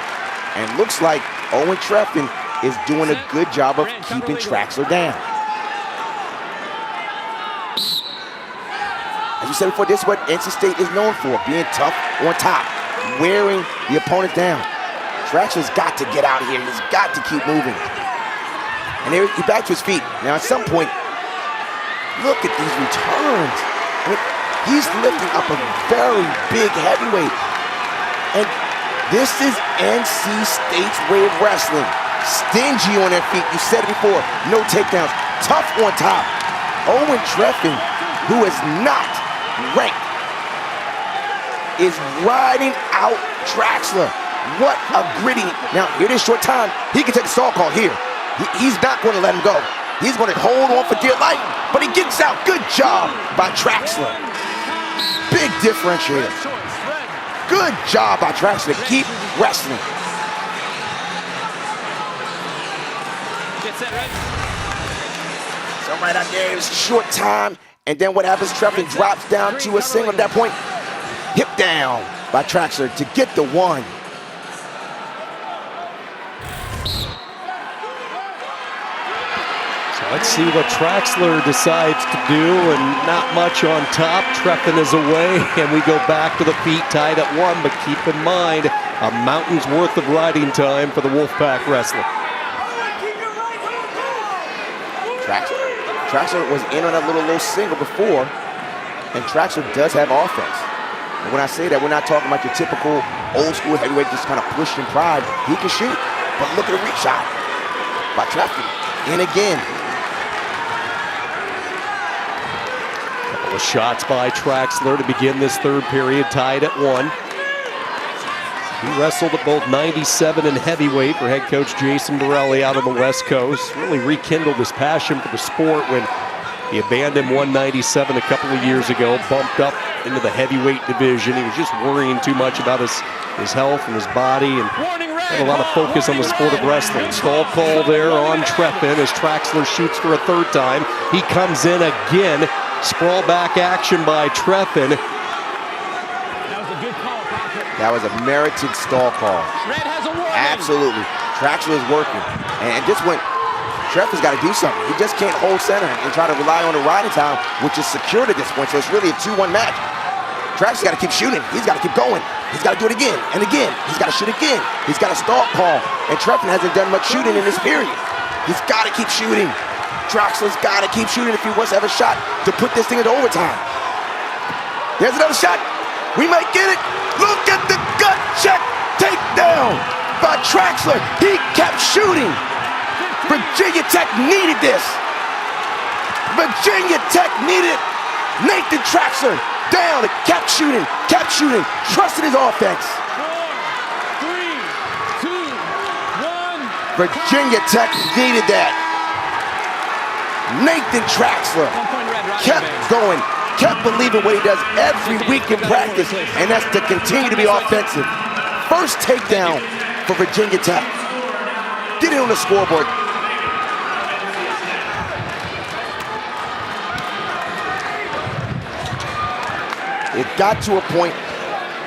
And looks like Owen Treffin is doing a good job of keeping Traxler down. As you said before, this is what NC State is known for, being tough on top, wearing the opponent down. Traxler's got to get out here. He's got to keep moving. And he's back to his feet. Now, at some point, look at these returns. I mean, he's lifting up a very big heavyweight. And this is NC State's way of wrestling. Stingy on their feet. You said it before. No takedowns. Tough on top. Owen Treffin, who is not ranked, is riding out Traxler. What a gritty. Now, here it is short time. He can take a stall call here. He's not going to let him go. He's going to hold on for dear life, but he gets out. Good job by Traxler. Big differentiator. Good job by Traxler to keep wrestling. So right out there, it's short time, and then what happens? Treffin drops down to a single at that point. Hip down by Traxler to get the one. Let's see what Traxler decides to do, and not much on top. Treffin is away, and we go back to the feet tied at 1, but keep in mind, a mountain's worth of riding time for the Wolfpack wrestler. Traxler was in on that little low single before, and Traxler does have offense. And when I say that, we're not talking about your typical old school heavyweight just kind of push and pride. He can shoot, but look at the reach shot by Treffin. In again. Couple of shots by Traxler to begin this third period, tied at 1. He wrestled at both 97 and heavyweight for head coach Jason Raleigh out on the West Coast. Really rekindled his passion for the sport when he abandoned 197 a couple of years ago, bumped up into the heavyweight division. He was just worrying too much about his health and his body, and had a lot of focus on the sport of wrestling. Stall call there on Treffin as Traxler shoots for a third time. He comes in again. Sprawl back action by Treffin. That was a merited stall call. Absolutely. Traxler is working. And just when Treffin's got to do something. He just can't hold center and try to rely on the riding time, which is secured at this point. So it's really a 2-1 match. Traxler's got to keep shooting. He's got to keep going. He's got to do it again and again. He's got to shoot again. He's got a stall call. And Treffin hasn't done much shooting in this period. He's got to keep shooting. Traxler's got to keep shooting if he wants to have a shot to put this thing into overtime. There's another shot. We might get it. Look at the gut check takedown by Traxler. He kept shooting. Virginia Tech needed this. Virginia Tech needed Nathan Traxler down and kept shooting, trusted his offense. 4, 3, 2, 1. Virginia Tech needed that. Nathan Traxler kept going, kept believing what he does every week in practice, and that's to continue to be offensive. First takedown for Virginia Tech. Get it on the scoreboard. It got to a point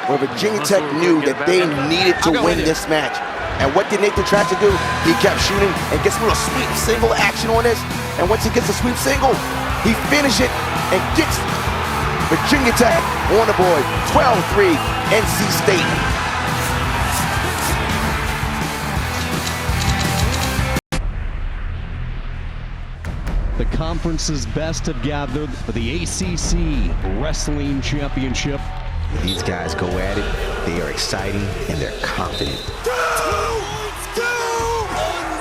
where Virginia Tech knew that they needed to win this match. And what did Nathan Traxler do? He kept shooting and gets a little sweep single action on this. And once he gets a sweep single, he finishes it and gets Virginia Tech on the board. 12-3 NC State. The conference's best have gathered for the ACC Wrestling Championship. These guys go at it, they are exciting, and they're confident.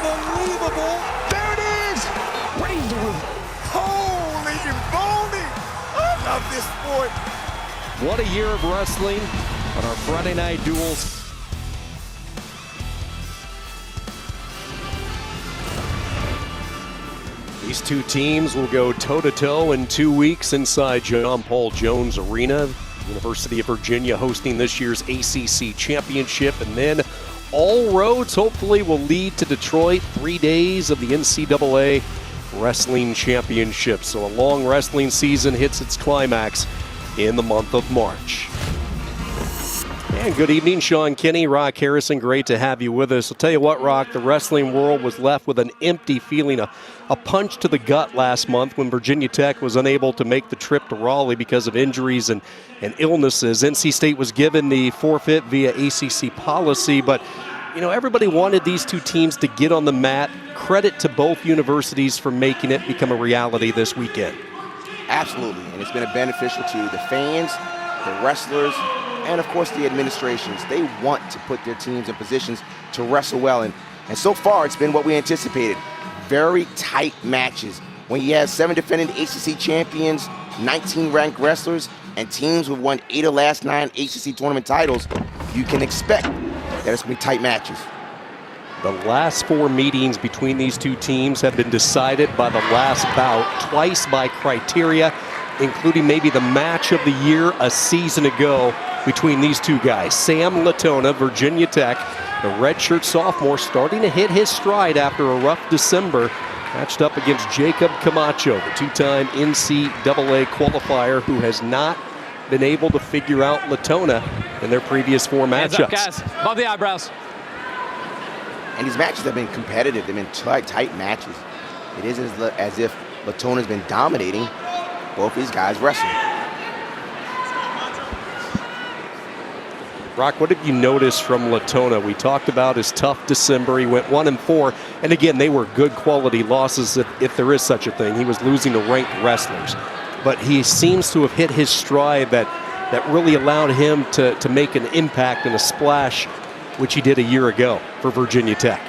Unbelievable! There it is! Raise the roof. Holy moly! I love this sport. What a year of wrestling on our Friday night duels. These two teams will go toe-to-toe in 2 weeks inside John Paul Jones Arena. University of Virginia hosting this year's ACC Championship, and then all roads hopefully will lead to Detroit. 3 days of the NCAA Wrestling Championship. So a long wrestling season hits its climax in the month of March. And good evening, Sean Kinney, Rock Harrison. Great to have you with us. I'll tell you what, Rock, the wrestling world was left with an empty feeling, a punch to the gut last month when Virginia Tech was unable to make the trip to Raleigh because of injuries and illnesses. NC State was given the forfeit via ACC policy, but you know, everybody wanted these two teams to get on the mat. Credit to both universities for making it become a reality this weekend. Absolutely, and it's been beneficial to the fans, the wrestlers, and of course the administrations. They want to put their teams in positions to wrestle well, and so far it's been what we anticipated. Very tight matches. When you have 7 defending ACC champions, 19 ranked wrestlers, and teams who have won 8 of the last 9 ACC tournament titles, you can expect that it's going to be tight matches. The last 4 meetings between these two teams have been decided by the last bout, twice by criteria, including maybe the match of the year a season ago between these two guys. Sam Latona, Virginia Tech, the redshirt sophomore, starting to hit his stride after a rough December, matched up against Jacob Camacho, the 2-time NCAA qualifier who has not been able to figure out Latona in their previous 4 matchups. Hands up, guys, above the eyebrows. And these matches have been competitive. They've been tight matches. It isn't as if Latona's been dominating. Both these guys wrestling. Brock, what have you noticed from Latona? We talked about his tough December. He went 1-4. And again, they were good quality losses, if there is such a thing. He was losing to ranked wrestlers. But he seems to have hit his stride that really allowed him to make an impact and a splash, which he did a year ago for Virginia Tech.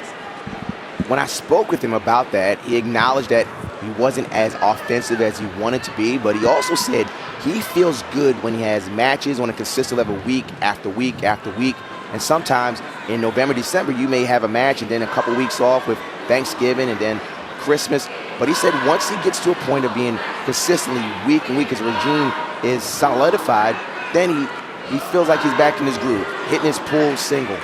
When I spoke with him about that, he acknowledged that he wasn't as offensive as he wanted to be, but he also said he feels good when he has matches on a consistent level week after week after week. And sometimes in November, December, you may have a match and then a couple weeks off with Thanksgiving and then Christmas. But he said once he gets to a point of being consistently week and week, his regime is solidified, then he feels like he's back in his groove, hitting his pull single.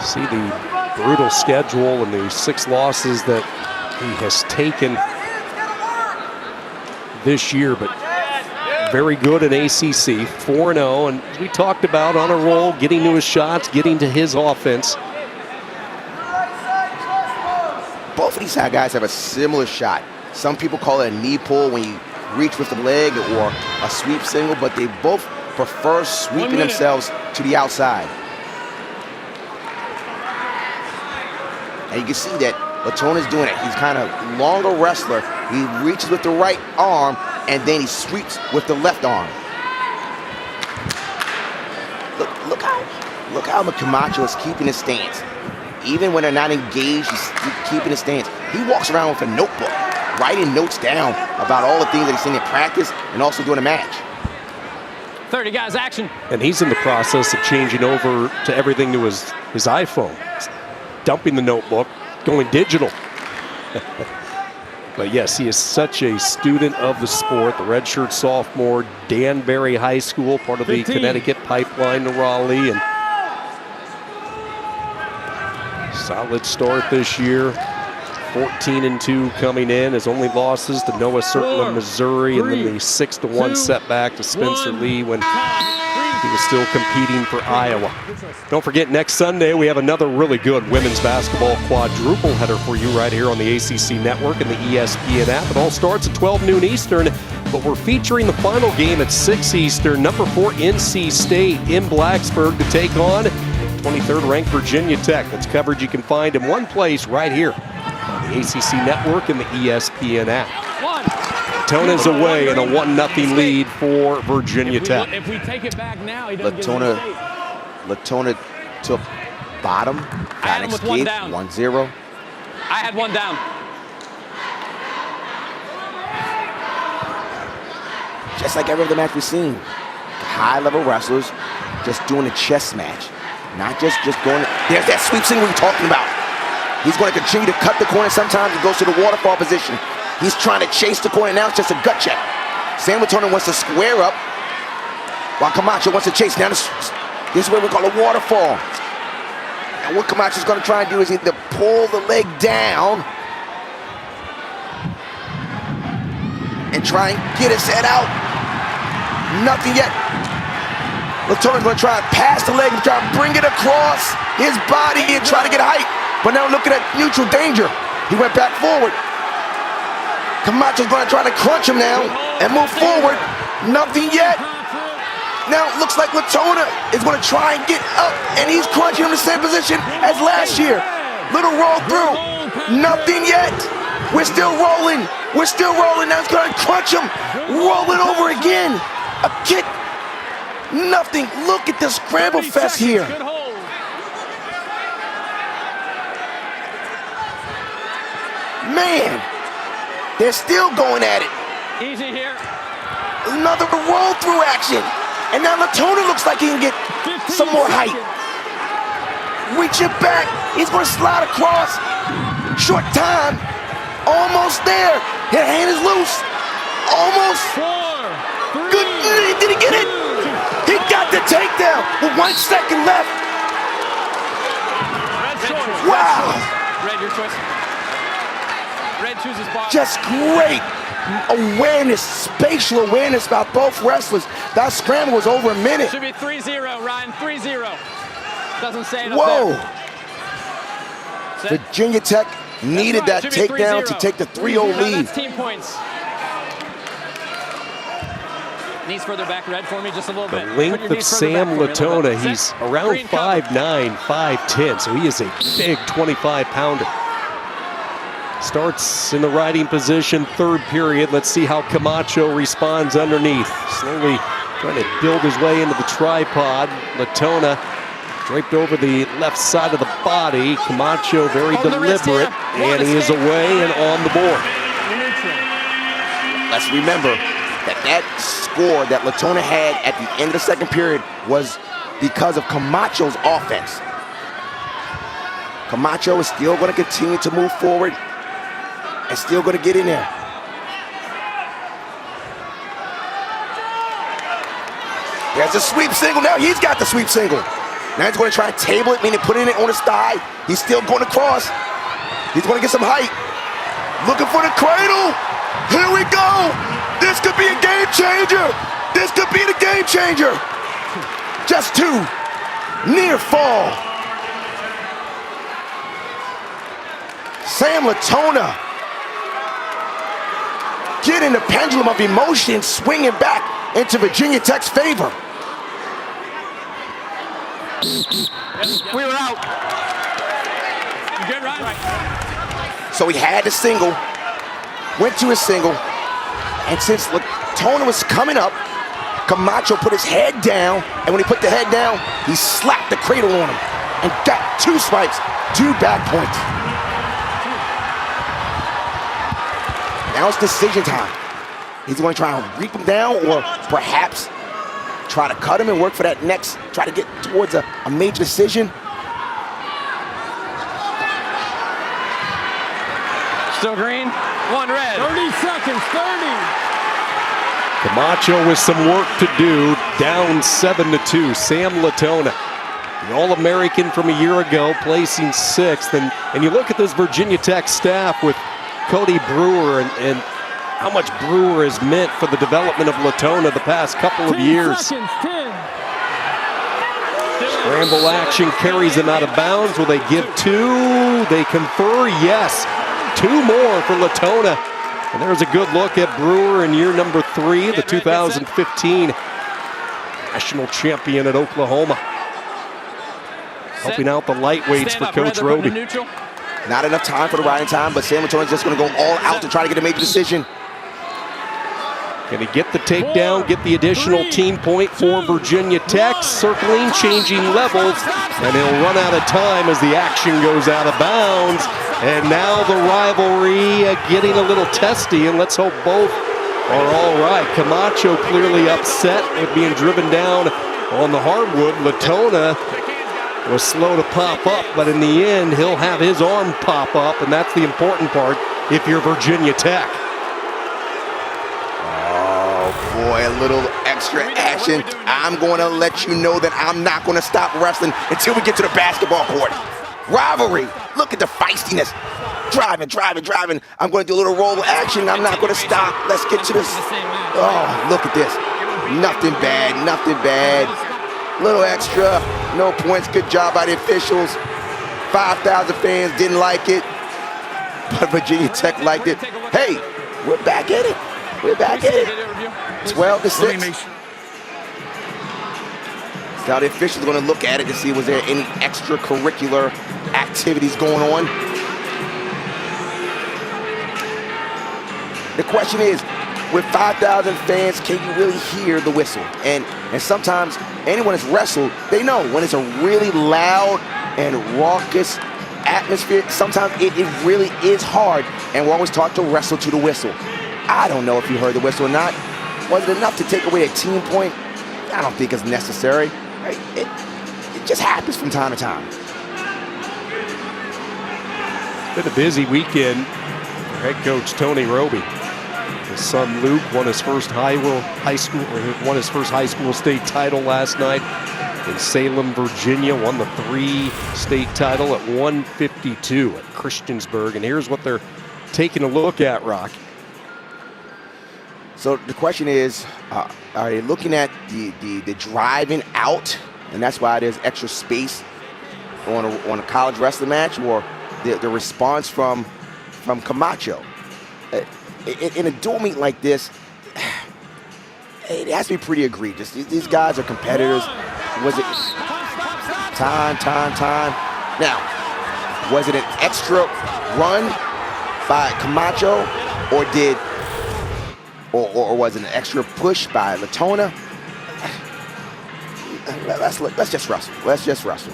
See the brutal schedule and the 6 losses that he has taken this year, but very good in ACC, 4-0, and as we talked about, on a roll, getting to his shots, getting to his offense. Both of these guys have a similar shot. Some people call it a knee pull when you reach with the leg, or a sweep single, but they both prefer sweeping themselves to the outside. And you can see that Latona's doing it. He's kind of longer wrestler. He reaches with the right arm, and then he sweeps with the left arm. Look how Camacho is keeping his stance. Even when they're not engaged, he's keeping his stance. He walks around with a notebook, writing notes down about all the things that he's seen in practice and also doing a match. 30 guys, action. And he's in the process of changing over to everything to his iPhone. Dumping the notebook, going digital. But yes, he is such a student of the sport. The redshirt sophomore, Danbury High School, part of the Connecticut pipeline to Raleigh. And solid start this year. 14-2 coming in. His only losses to Noah Certain of Missouri, and then the 6-1 setback to Spencer Lee when he was still competing for Iowa. Don't forget, next Sunday we have another really good women's basketball quadruple header for you right here on the ACC Network and the ESPN app. It all starts at 12 noon Eastern, but we're featuring the final game at 6 Eastern. Number 4 NC State in Blacksburg to take on 23rd ranked Virginia Tech. That's coverage you can find in one place right here on the ACC Network and the ESPN app. Latona's away in a 1-0 lead for Virginia Tech. If we take it back now, he doesn't Latona took bottom, got with one down. 1-0. I had one down. Just like every other match we've seen, high-level wrestlers just doing a chess match, not just going. There's that sweep single we're talking about. He's going to continue to cut the corner. Sometimes he goes to the waterfall position. He's trying to chase the corner. Now it's just a gut check. Sam Latona wants to square up, while Camacho wants to chase. Now this is what we call a waterfall. And what Camacho's going to try and do is either pull the leg down and try and get his head out. Nothing yet. Latona's going to try and pass the leg and try and bring it across his body and try to get height. But now look at that neutral danger. He went back forward. Camacho's going to try to crunch him now and move forward. Nothing yet. Now it looks like Latona is going to try and get up, and he's crunching him in the same position as last year. Little roll through. Nothing yet. We're still rolling. We're still rolling. Now it's going to crunch him. Rolling over again. A kick. Nothing. Look at the scramble fest here. Good hold. Man, they're still going at it. Easy here. Another roll through action. And now Latona looks like he can get some more height. Reach it back. He's going to slide across. Short time. Almost there. His hand is loose. Almost. 4, 3, Good. Did he get it? He got the takedown with 1 second left. Red choice. Wow. Red, your choice. Red chooses bottom. Just great awareness, spatial awareness by both wrestlers. That scramble was over a minute. Should be 3-0, Ryan. 3-0. Doesn't say it up Whoa. there. Set. Virginia Tech needed that Should be takedown 3-0. to take the 3-0 lead. That's team points. Knees further back, Red, for me just a little The bit. Put length your of knees further Sam back for me a little Latona, bit. Set. he's around Green cover. 5'9", 5'10", so he is a big 25-pounder. Starts in the riding position, third period. Let's see how Camacho responds underneath. Slowly trying to build his way into the tripod. Latona draped over the left side of the body. Camacho very On the wrist deliberate, here. and he is away and on the board. Let's remember that score that Latona had at the end of the second period was because of Camacho's offense. Camacho is still going to continue to move forward and still going to get in there. There's a sweep single. Now he's got the sweep single. Now he's going to try and table it, meaning putting it on his thigh. He's still going across. He's going to get some height. Looking for the cradle. Here we go. This could be a game changer. This could be the game changer. Just 2. Near fall. Sam Latona getting the pendulum of emotion swinging back into Virginia Tech's favor. We were out. You good, Ryan? Right. So he had the single, went to his single, and since Latona was coming up, Camacho put his head down, and when he put the head down, he slapped the cradle on him and got 2 swipes, 2 back points. Now it's decision time. He's going to try and reap him down or perhaps try to cut him and work for that next, try to get towards a major decision. Still green. 1 red. 30 seconds. 30. Camacho with some work to do, down 7-2. Sam Latona, the All-American from a year ago, placing 6th. And you look at this Virginia Tech staff with Cody Brewer and how much Brewer has meant for the development of Latona the past couple of years. Scramble action carries them out of bounds. Will they give 2? They confer, yes. 2 more for Latona. And there's a good look at Brewer in year number 3, the 2015 national champion at Oklahoma. Helping out the lightweights for Coach Roby. Not enough time for the riding time, but Sam Latona's just going to go all out to try to get a major decision. Can he get the takedown, get the additional team point for Virginia Tech? Circling, changing levels, and he'll run out of time as the action goes out of bounds. And now the rivalry getting a little testy, and let's hope both are all right. Camacho clearly upset with being driven down on the hardwood. Latona was slow to pop up, but in the end, he'll have his arm pop up, and that's the important part if you're Virginia Tech. Boy, a little extra action. I'm going to let you know that I'm not going to stop wrestling until we get to the basketball court. Rivalry. Look at the feistiness. Driving. I'm going to do a little roll action. I'm not going to stop. Let's get to this. Oh, look at this. Nothing bad. Little extra. No points. Good job by the officials. 5,000 fans didn't like it, but Virginia Tech liked it. Hey, we're back at it. 12-6. Now the officials are going to look at it to see was there any extracurricular activities going on. The question is, with 5,000 fans, can you really hear the whistle? And sometimes anyone that's wrestled, they know when it's a really loud and raucous atmosphere, sometimes it really is hard, and we're always taught to wrestle to the whistle. I don't know if you heard the whistle or not. Was it enough to take away a team point? I don't think it's necessary. It just happens from time to time. Been a busy weekend for head coach Tony Roby. His son Luke won his first high school state title last night in Salem, Virginia. Won the 3 state title at 152 at Christiansburg. And here's what they're taking a look at, Rock. So the question is, are they looking at the driving out, and that's why there's extra space on a college wrestling match, or the response from Camacho? In a dual meet like this, it has to be pretty egregious. These guys are competitors. Was it time? Now, was it an extra run by Camacho, or was it an extra push by Latona? Let's just wrestle. Let's just wrestle.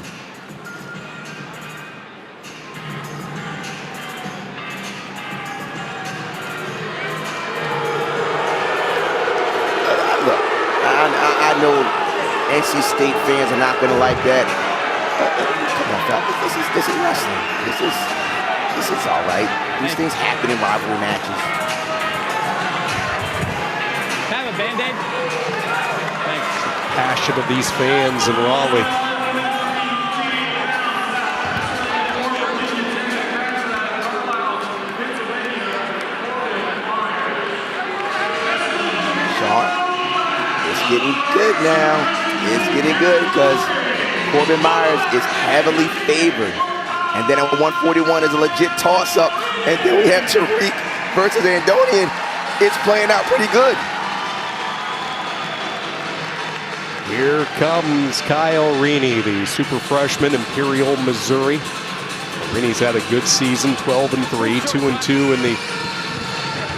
Look, I know NC State fans are not going to like that. Come on, fellas. This is wrestling. This is all right. These things happen in rivalry matches. Have a Band-Aid? Thanks. Passion of these fans in Raleigh. It's getting good now. It's getting good because Corbin Myers is heavily favored. And then at 141 is a legit toss-up. And then we have Tariq versus Andonian. It's playing out pretty good. Here comes Kyle Rini, the super freshman, Imperial, Missouri. Rini's had a good season, 12-3, 2-2 in the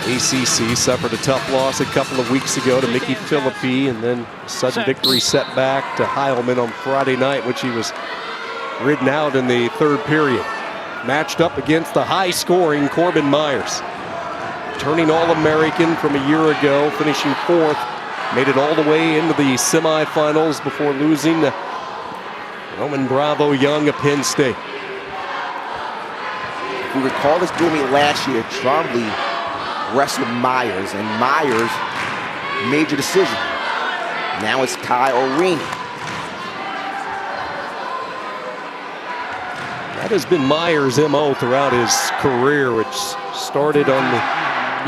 ACC. Suffered a tough loss a couple of weeks ago to Mickey Philippi, and then a sudden victory setback to Heilman on Friday night, which he was ridden out in the third period. Matched up against the high-scoring Corbin Myers. Turning All-American from a year ago, finishing 4th. Made it all the way into the semifinals before losing to Roman Bravo Young of Penn State. If we recall this duel meet last year, Trombley wrestled Myers, and Myers major decision. Now it's Kyle Rini. That has been Myers' MO throughout his career, which started on the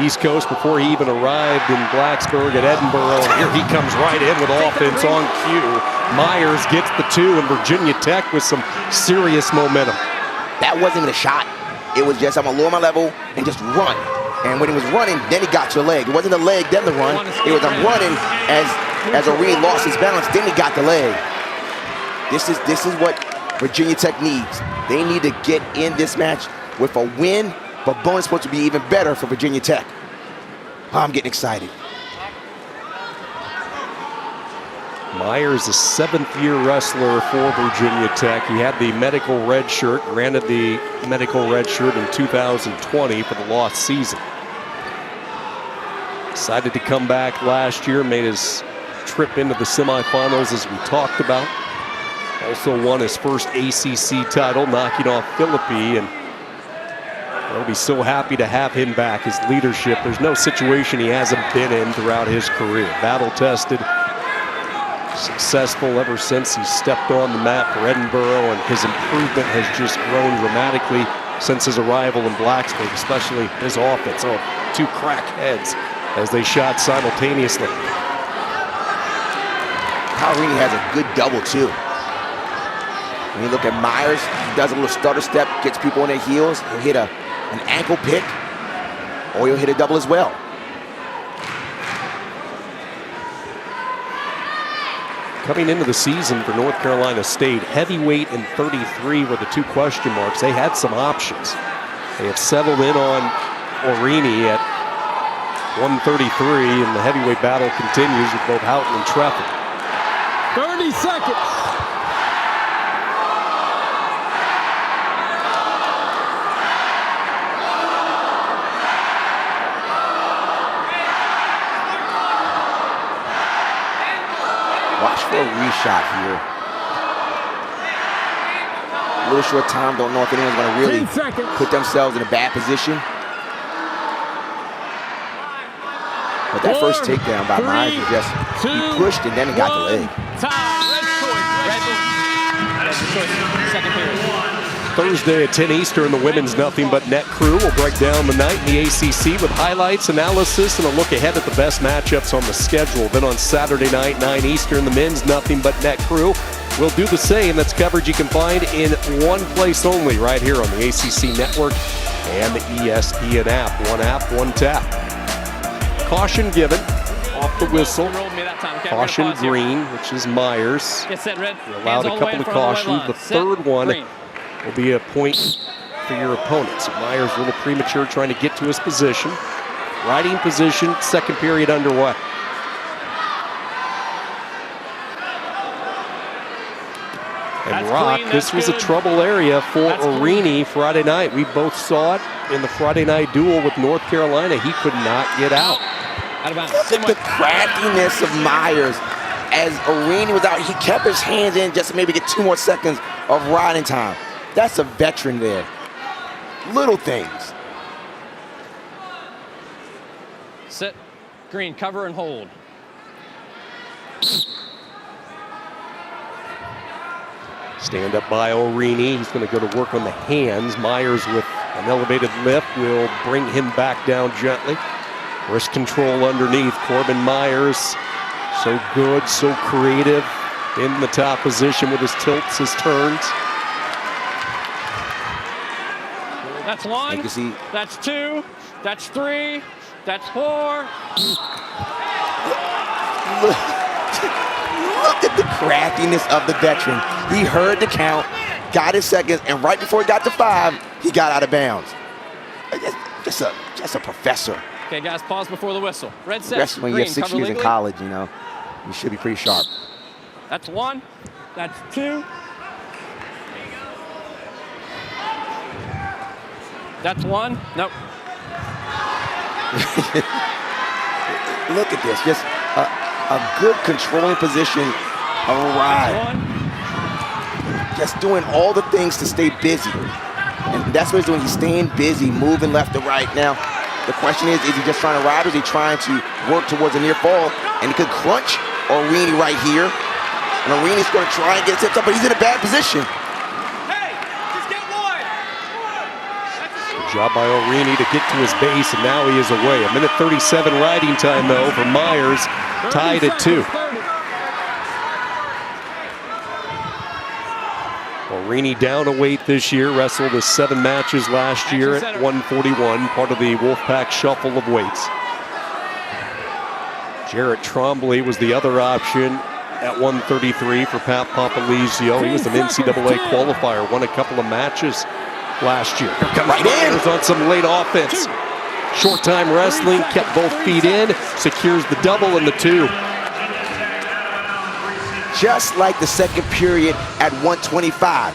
East Coast before he even arrived in Blacksburg at Edinburgh. And here he comes right in with offense on cue. Myers gets the 2, and Virginia Tech with some serious momentum. That wasn't even a shot. It was just, I'm gonna lower my level and just run. And when he was running, then he got to the leg. It wasn't the leg, then the run. It was, I'm running as O'Reilly lost his balance, then he got the leg. This is what Virginia Tech needs. They need to get in this match with a win, but bonus points would be even better for Virginia Tech. I'm getting excited. Myers, a 7th-year wrestler for Virginia Tech. He had the medical red shirt, granted the medical red shirt in 2020 for the lost season. Decided to come back last year, made his trip into the semifinals as we talked about. Also won his first ACC title, knocking off Philippi, and I'll be so happy to have him back. His leadership, there's no situation he hasn't been in throughout his career. Battle-tested, successful ever since he stepped on the mat for Edinburgh, and his improvement has just grown dramatically since his arrival in Blacksburg, especially his offense. Oh, 2 crackheads as they shot simultaneously. Kyle Rini has a good double, too. When you look at Myers, he does a little stutter step, gets people on their heels. He'll hit an ankle pick, or he'll hit a double as well. Coming into the season for North Carolina State, heavyweight and 33 were the 2 question marks. They had some options. They have settled in on Orini at 133, and the heavyweight battle continues with both Houghton and Treffin. 30 seconds. Watch for a reshot here. A little short time, don't know if anyone's going to really put themselves in a bad position. But that first takedown by Myers was just, he pushed and then he got the leg. Second period. Thursday at 10 Eastern, the women's Nothing But Net crew will break down the night in the ACC with highlights, analysis, and a look ahead at the best matchups on the schedule. Then on Saturday night, 9 Eastern, the men's Nothing But Net crew will do the same. That's coverage you can find in one place only, right here on the ACC Network and the ESPN app. One app, one tap. Caution given off the whistle. Caution green, which is Myers. Get set, red. You're allowed a couple of cautions. The third one will be a point for your opponent. So Myers a little premature trying to get to his position. Riding position, second period underway. And Rock, this was a trouble area for Arini Friday night. We both saw it in the Friday night duel with North Carolina. He could not get out. Look at the craftiness of Myers. As Arini was out, he kept his hands in just to maybe get 2 more seconds of riding time. That's a veteran there. Little things. Sit, green, cover and hold. Stand up by Arini. He's going to go to work on the hands. Myers with an elevated lift will bring him back down gently. Wrist control underneath. Corbin Myers, so good, so creative in the top position with his tilts, his turns. That's one, that's two, that's three, that's four. Look at the craftiness of the veteran. He heard the count, got his seconds, and right before he got to 5, he got out of bounds. Just a professor. Okay, guys, pause before the whistle. Red set, Especially when you have 6 years in college, you know, you should be pretty sharp. That's one, that's two. That's one, nope. Look at this, just a good controlling position of a ride. Just doing all the things to stay busy. And that's what he's doing, he's staying busy, moving left to right. Now, the question is he just trying to ride or is he trying to work towards a near fall? And he could crunch Arini right here. And Arini's going to try and get his hips up, but he's in a bad position. Hey, just get one. Good job by Arini to get to his base, and now he is away. 1:37 riding time, though, for Myers, tied at 2. Arini down a weight this year, wrestled his 7 matches last year at 141, part of the Wolfpack shuffle of weights. Jarrett Trombley was the other option at 133 for Pat Popolizio. He was an NCAA qualifier, won a couple of matches last year. Here comes Myers on some late offense. Short time wrestling, kept both feet in, secures the double and the 2. Just like the second period at 125.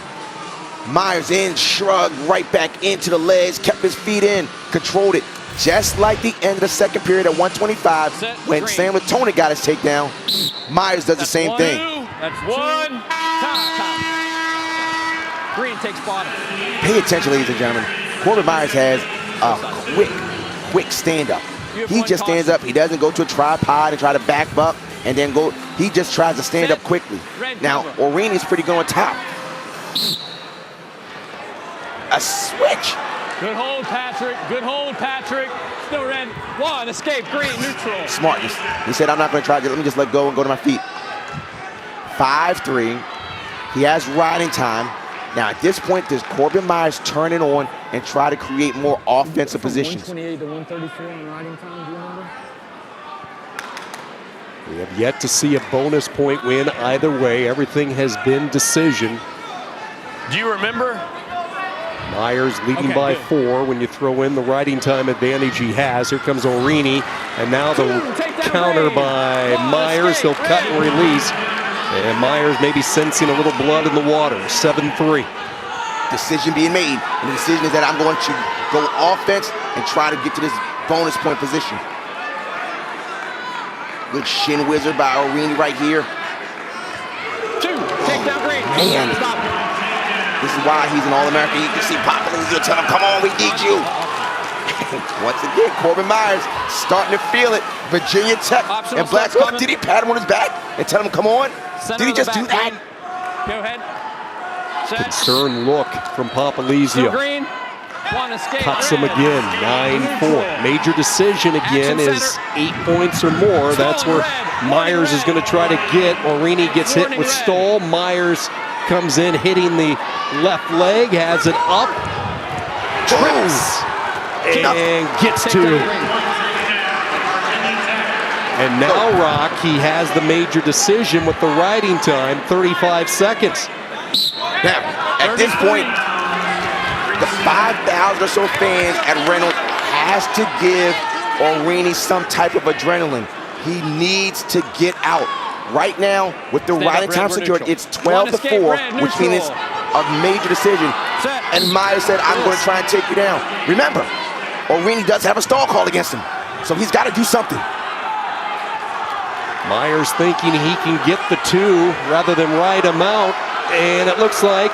Myers in, shrugged right back into the legs, kept his feet in, controlled it. Just like the end of the second period at 125, when Sam Latona got his takedown, Myers does the same thing. That's one. Time. Green takes bottom. Pay attention, ladies and gentlemen. Corbin Myers has a quick stand-up. He just stands up. He doesn't go to a tripod and try to back up and then go. He just tries to stand up quickly. Now, Arini's pretty good on top. A switch. Good hold, Patrick. Good hold, Patrick. Still red. One, escape, green, neutral. Smart. He said, I'm not going to try to, let me just let go and go to my feet. 5-3. He has riding time. Now, at this point, does Corbin Myers turn it on and try to create more offensive positions? 128 to 133 on riding time, do you remember? We have yet to see a bonus point win either way. Everything has been decision. Do you remember? Myers leading by 4 when you throw in the riding time advantage he has. Here comes O'Reilly, and now the counter by Myers. He'll cut and release. And Myers maybe sensing a little blood in the water. 7-3. Decision being made. And the decision is that I'm going to go offense and try to get to this bonus point position. Good shin wizard by O'Reilly right here. 2, takedown Green. Man. This is why he's an All-American. You can see Papa Lou's tell him, come on, we need you. Once again, Corbin Myers starting to feel it. Virginia Tech and Blacksburg. Did he pat him on his back and tell him, come on? Did he just do that? Go ahead. Set. Concerned look from Papalizio. Green. One escape. Cuts him again. 9-4. Major decision again is 8 points or more. That's where Myers is going to try to get. O'Reilly gets hit with Stoll. Myers comes in hitting the left leg. Has it up. Trips. And gets to. And now, Rock, he has the major decision with the riding time, 35 seconds. Now, at this point, the 5,000 or so fans at Reynolds has to give O'Reilly some type of adrenaline. He needs to get out. Right now, with the riding time secured, it's 12-4, which means it's a major decision. And Myers said, I'm going to try and take you down. Remember, O'Reilly does have a stall call against him, so he's got to do something. Myers thinking he can get the 2 rather than ride him out. And it looks like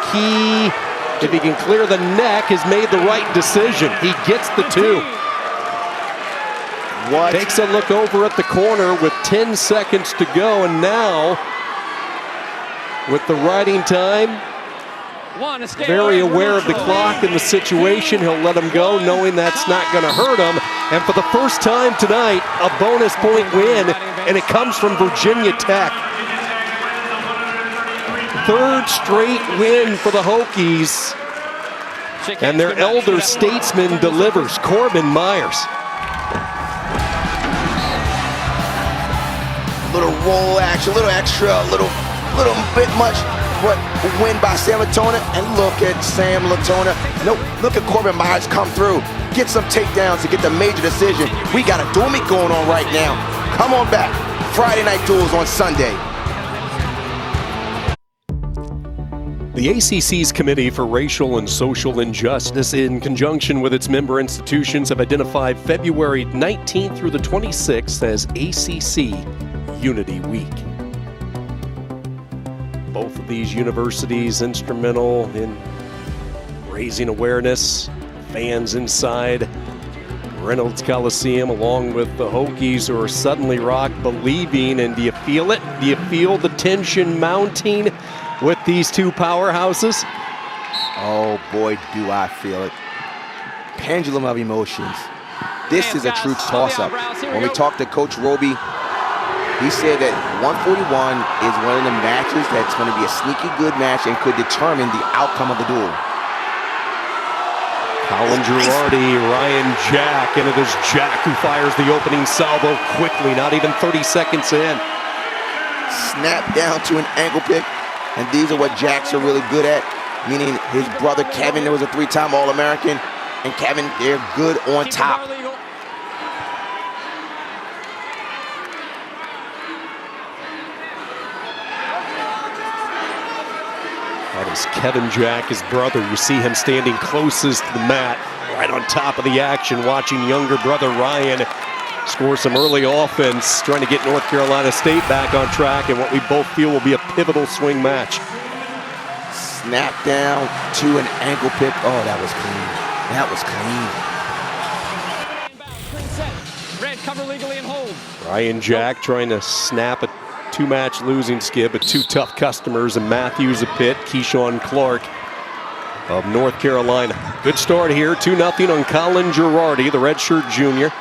if he can clear the neck, has made the right decision. He gets the 2. Takes a look over at the corner with 10 seconds to go. And now, with the riding time, very aware of the clock and the situation, he'll let him go, knowing that's not going to hurt him. And for the first time tonight, a bonus point win, and it comes from Virginia Tech. 3rd straight win for the Hokies. And their elder statesman delivers, Corbin Myers. Little roll action, little extra, a little bit much. But a win by Sam Latona, and look at Sam Latona. No, look at Corbin Myers come through. Get some takedowns to get the major decision. We got a dual meet going on right now. Come on back. Friday night duels on Sunday. The ACC's Committee for Racial and Social Injustice, in conjunction with its member institutions, have identified February 19th through the 26th as ACC Unity Week. Both of these universities instrumental in raising awareness, fans inside Reynolds Coliseum, along with the Hokies, who are suddenly, Rock, believing. And do you feel it? Do you feel the tension mounting with these two powerhouses? Oh boy, do I feel it. Pendulum of emotions. This is a true toss-up. When we talked to Coach Roby, he said that 141 is one of the matches that's going to be a sneaky good match and could determine the outcome of the duel. Colin Girardi, Ryan Jack, and it is Jack who fires the opening salvo quickly, not even 30 seconds in. Snap down to an ankle pick, and these are what Jacks are really good at, meaning his brother Kevin, there was a 3-time All-American, and Kevin, they're good on top. That is Kevin Jack, his brother. You see him standing closest to the mat, right on top of the action, watching younger brother Ryan score some early offense, trying to get North Carolina State back on track in what we both feel will be a pivotal swing match. Snap down to an ankle pick. Oh, that was clean. That was clean. Red, cover legally and hold. Ryan Jack trying to snap a two-match losing skid, but two tough customers, and Matthews a pit, Keyshawn Clark of North Carolina. Good start here, 2-0 on Colin Girardi, the redshirt junior.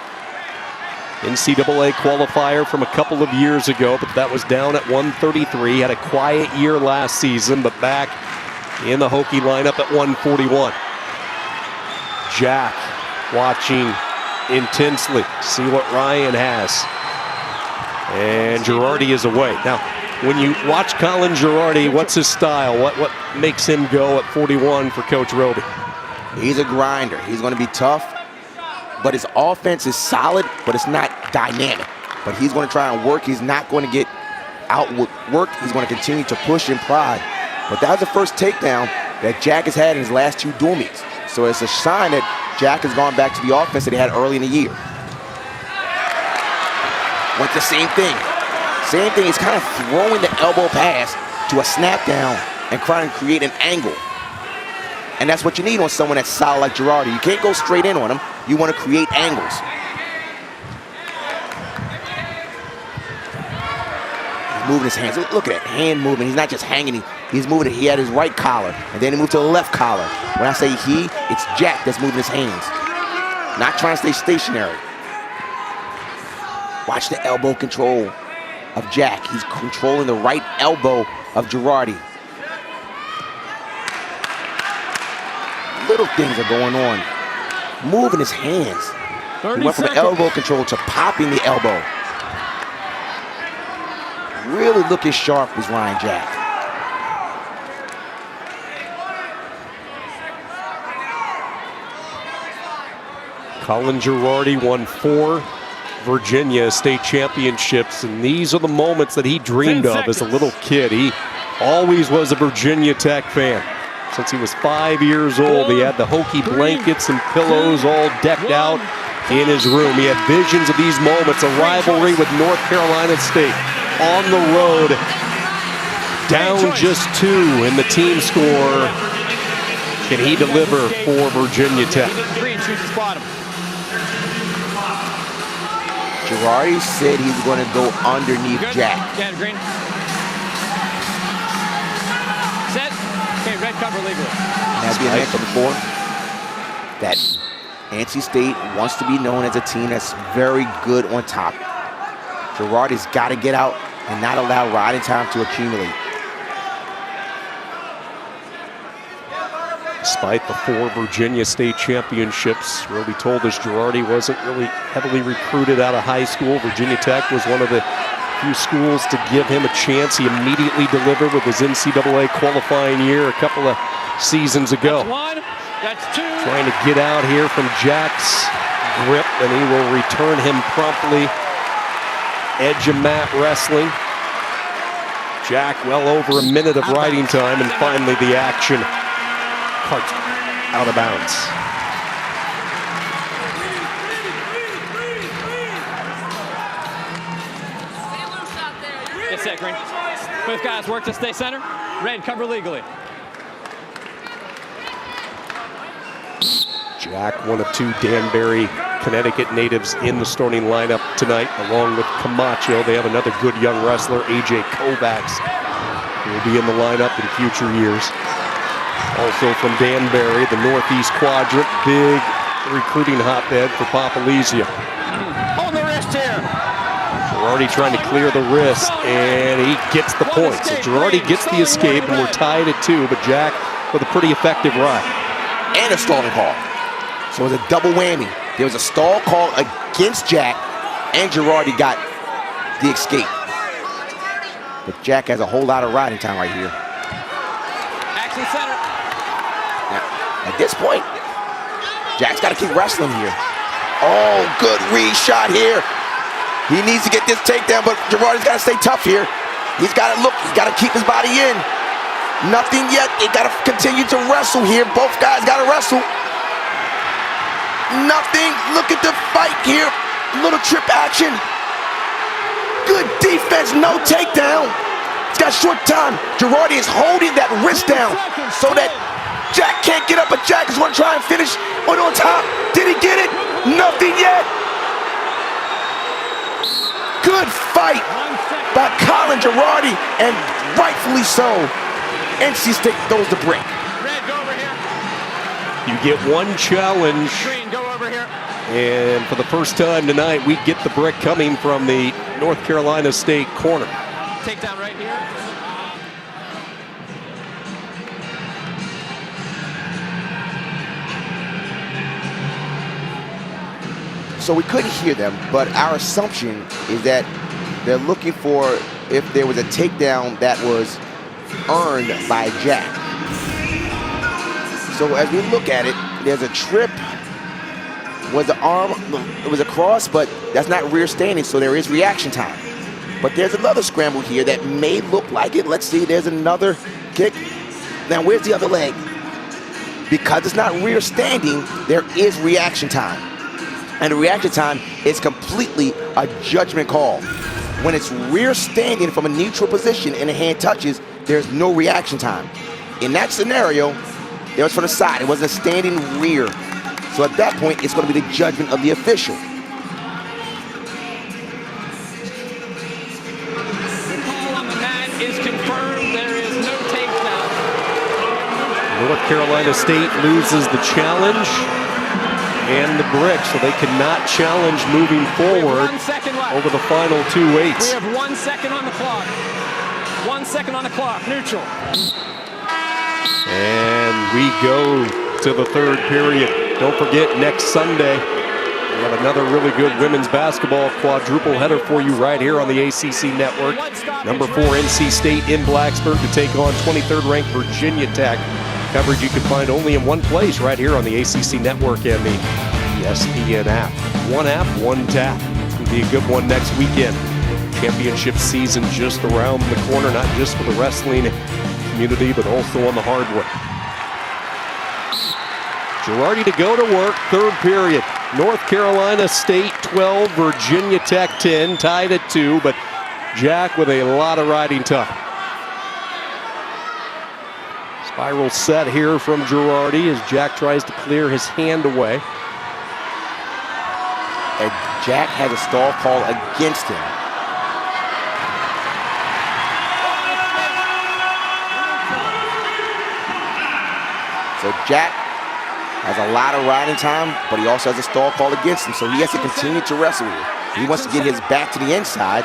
NCAA qualifier from a couple of years ago, but that was down at 133. Had a quiet year last season, but back in the Hokie lineup at 141. Jack watching intensely, see what Ryan has. And Girardi is away. Now, when you watch Colin Girardi, what's his style? What makes him go at 41 for Coach Roby? He's a grinder. He's going to be tough, but his offense is solid, but it's not dynamic. But he's going to try and work. He's not going to get outworked. He's going to continue to push and prod. But that was the first takedown that Jack has had in his last 2 dual meets. So it's a sign that Jack has gone back to the offense that he had early in the year. Went the same thing. Same thing. He's kind of throwing the elbow pass to a snap down and trying to create an angle. And that's what you need on someone that's solid like Girardi. You can't go straight in on him. You want to create angles. He's moving his hands. Look at that hand movement. He's not just hanging. He's moving it. He had his right collar, and then he moved to the left collar. When I say he, it's Jack that's moving his hands. Not trying to stay stationary. Watch the elbow control of Jack. He's controlling the right elbow of Girardi. Little things are going on. Moving his hands. He went from elbow control to popping the elbow. Really looking sharp is Ryan Jack. Colin Girardi won 4 Virginia state championships, and these are the moments that he dreamed of as a little kid. He always was a Virginia Tech fan. Since he was 5 years old, he had the Hokie blankets and pillows all decked out in his room. He had visions of these moments, a rivalry with North Carolina State on the road, down just 2 in the team score. Can he deliver for Virginia Tech? Green chooses bottom. Girardi said he's going to go underneath Jack. Get green. Set. Okay, red cover legally. And as we mentioned before, that NC State wants to be known as a team that's very good on top. Girardi's got to get out and not allow riding time to accumulate. Despite the 4 Virginia State championships, where we told us Girardi wasn't really heavily recruited out of high school, Virginia Tech was one of the few schools to give him a chance. He immediately delivered with his NCAA qualifying year a couple of seasons ago. That's 1. That's 2. Trying to get out here from Jack's grip, and he will return him promptly. Edge of mat wrestling. Jack well over a minute of riding time, and finally the action. Cart out of bounds. Get set, green. Both guys work to stay center. Red cover legally. Jack, one of 2 Danbury, Connecticut natives in the starting lineup tonight, along with Camacho. They have another good young wrestler, AJ Kovacs, who will be in the lineup in future years. Also from Danbury, the Northeast Quadrant, big recruiting hotbed for Papalizia. On the wrist here. Girardi trying to clear the wrist, and he gets the point. So Girardi gets the escape, and we're tied at 2, but Jack with a pretty effective ride. And a stalling call. So it was a double whammy. There was a stall call against Jack, and Girardi got the escape. But Jack has a whole lot of riding time right here. Action center. Now, at this point, Jack's got to keep wrestling here. Oh, good read shot here. He needs to get this takedown, but Girardi's got to stay tough here. He's got to look. He's got to keep his body in. Nothing yet. They got to continue to wrestle here. Both guys got to wrestle. Nothing. Look at the fight here. Little trip action. Good defense. No takedown. He's got short time. Girardi is holding that wrist down so that Jack can't get up, but Jack is going to try and finish on top. Did he get it? Nothing yet. Good fight by Colin Girardi, and rightfully so. NC State throws the brick. Red, go over here. You get one challenge, Green, go over here. and for the first time tonight, we get the brick coming from the North Carolina State corner. Takedown right here. So we couldn't hear them, but our assumption is that they're looking for if there was a takedown that was earned by Jack. So as we look at it, there's a trip. Was the arm, it was a cross, but that's not rear standing, so there is reaction time. But there's another scramble here that may look like it. Let's see, there's another kick. Now, where's the other leg? Because it's not rear standing, there is reaction time. And the reaction time is completely a judgment call. When it's rear standing from a neutral position and the hand touches, there's no reaction time. In that scenario, it was from the side. It wasn't a standing rear. So at that point, it's going to be the judgment of the official. The call on the mat is confirmed. There is no takedown. North Carolina State loses the challenge and the brick, so they cannot challenge moving forward over the final 2 weights. We have 1 second on the clock. 1 second on the clock, neutral. And we go to the third period. Don't forget, next Sunday, we have another really good women's basketball quadruple header for you right here on the ACC Network. Number 4, NC State in Blacksburg to take on 23rd ranked Virginia Tech. Coverage you can find only in one place right here on the ACC Network and the ESPN app. One app, one tap. It's going to be a good one next weekend. Championship season just around the corner, not just for the wrestling community, but also on the hardwood. Girardi to go to work, third period. North Carolina State 12, Virginia Tech 10, tied at 2, but Jack with a lot of riding time. Spiral set here from Girardi as Jack tries to clear his hand away. And Jack has a stall call against him. So Jack has a lot of riding time, but he also has a stall call against him, so he has to continue to wrestle with it. He wants to get his back to the inside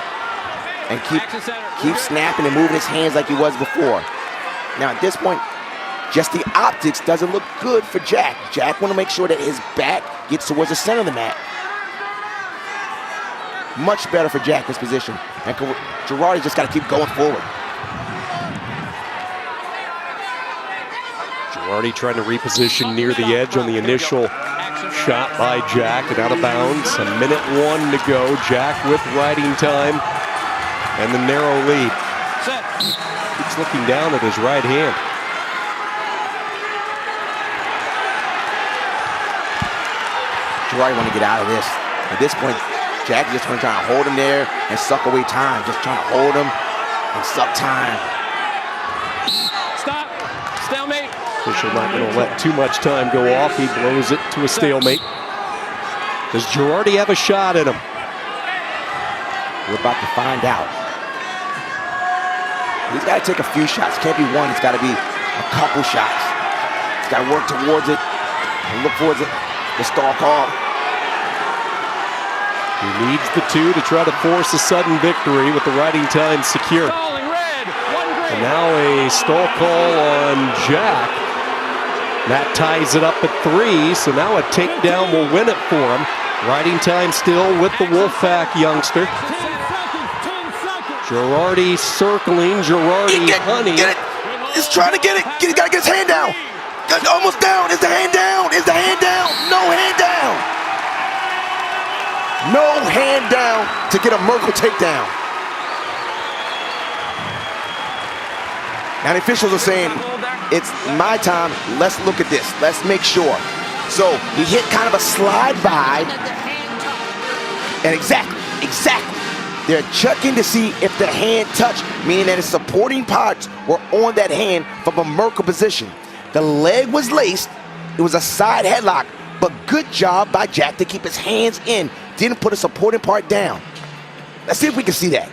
and keep snapping and moving his hands like he was before. Now at this point, just the optics doesn't look good for Jack. Jack want to make sure that his back gets towards the center of the mat. Much better for Jack, this position. And Girardi's just got to keep going forward. Girardi trying to reposition near the edge on the initial shot by Jack and out of bounds. A minute 1 to go. Jack with riding time and the narrow lead. Keeps looking down at his right hand. Girardi want to get out of this. At this point, Jack is just trying to hold him there and suck away time. Just trying to hold him and suck time. Stop. Stalemate. Official not going to let too much time go off. He blows it to a stalemate. Does Girardi have a shot at him? We're about to find out. He's got to take a few shots. Can't be one. It's got to be a couple shots. He's got to work towards it and look towards it. The stall call. He needs the 2 to try to force a sudden victory with the riding time secure. And now a stall call on Jack. That ties it up at 3, so now a takedown will win it for him. Riding time still with the Wolfpack youngster. Girardi circling, Girardi hunting. Get it. He's trying to get it. He's got to get his hand down. Almost down. Is the hand down? Is the hand down? No hand down. No hand down to get a Merkle takedown. Now the officials are saying, it's my time, let's look at this, let's make sure. So he hit kind of a slide by, and exactly, they're checking to see if the hand touched, meaning that his supporting parts were on that hand from a Merkle position. The leg was laced, it was a side headlock, but good job by Jack to keep his hands in, didn't put a supporting part down. Let's see if we can see that.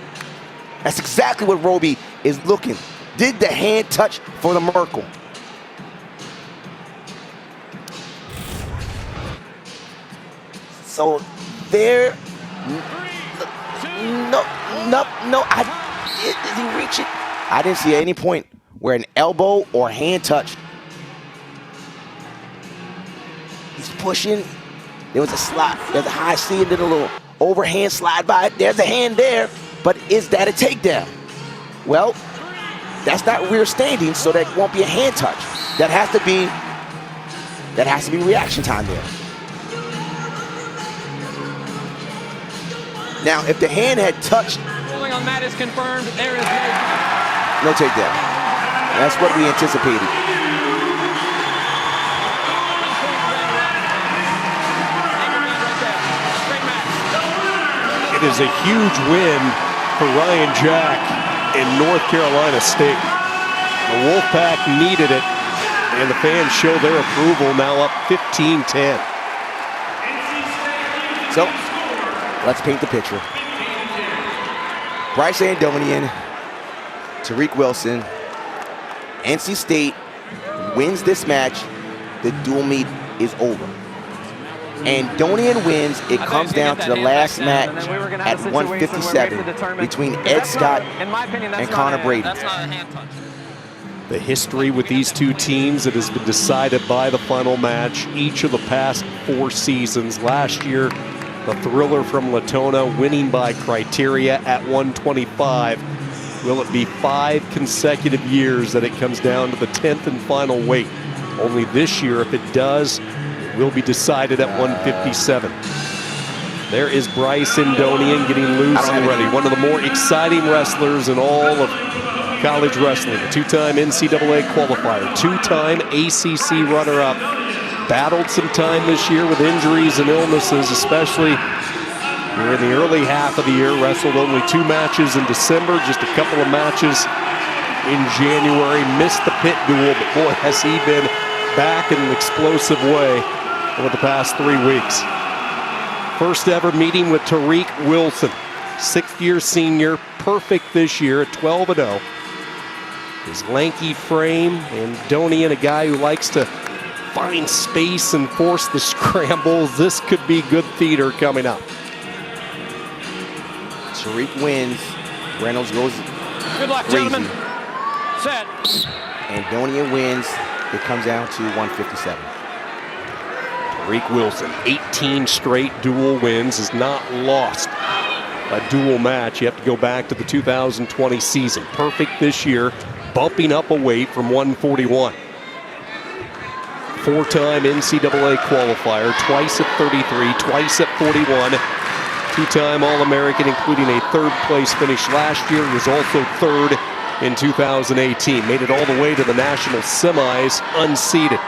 That's exactly what Roby is looking. Did the hand touch for the Merkle? So there, did he reach it? I didn't see at any point where an elbow or hand touched. He's pushing. There was a slide. There's a high C and then a little overhand slide by. There's a hand there, but is that a takedown? Well, that's not rear standing, so that won't be a hand touch. That has to be that has to be reaction time there. Now, if the hand had touched... Ruling on that is confirmed. There is no takedown. That's what we anticipated. It is a huge win for Ryan Jack in North Carolina State. The Wolfpack needed it, and the fans show their approval, now up 15-10. So, let's paint the picture. Bryce Andonian, Tariq Wilson, NC State wins this match, the dual meet is over. Andonian wins, it comes down to the last match at 157 between Ed Scott and Connor Brady. That's not a hand touch. The history with these two teams, it has been decided by the final match each of the past 4 seasons. Last year, the thriller from Latona winning by criteria at 125. Will it be 5 consecutive years that it comes down to the 10th and final weight? Only this year, if it does, it will be decided at 157. There is Bryce Andonian getting loose and ready. One of the more exciting wrestlers in all of college wrestling. A 2-time NCAA qualifier, 2-time ACC runner-up. Battled some time this year with injuries and illnesses, especially here in the early half of the year. Wrestled only 2 matches in December, just a couple of matches in January. Missed the pit duel, but boy, has he been back in an explosive way over the past 3 weeks. First ever meeting with Tariq Wilson, 6th-year senior, perfect this year at 12-0. His lanky frame, Andonian, a guy who likes to find space and force the scrambles. This could be good theater coming up. Tariq wins. Reynolds goes Good luck, crazy. gentlemen. Set. Andonian wins. It comes down to 157. Tariq Wilson, 18 straight dual wins, is not lost a dual match. You have to go back to the 2020 season. Perfect this year, bumping up a weight from 141. 4-time NCAA qualifier, twice at 33, twice at 41. 2-time All-American, including a 3rd-place finish last year. He was also 3rd in 2018. Made it all the way to the national semis, unseeded.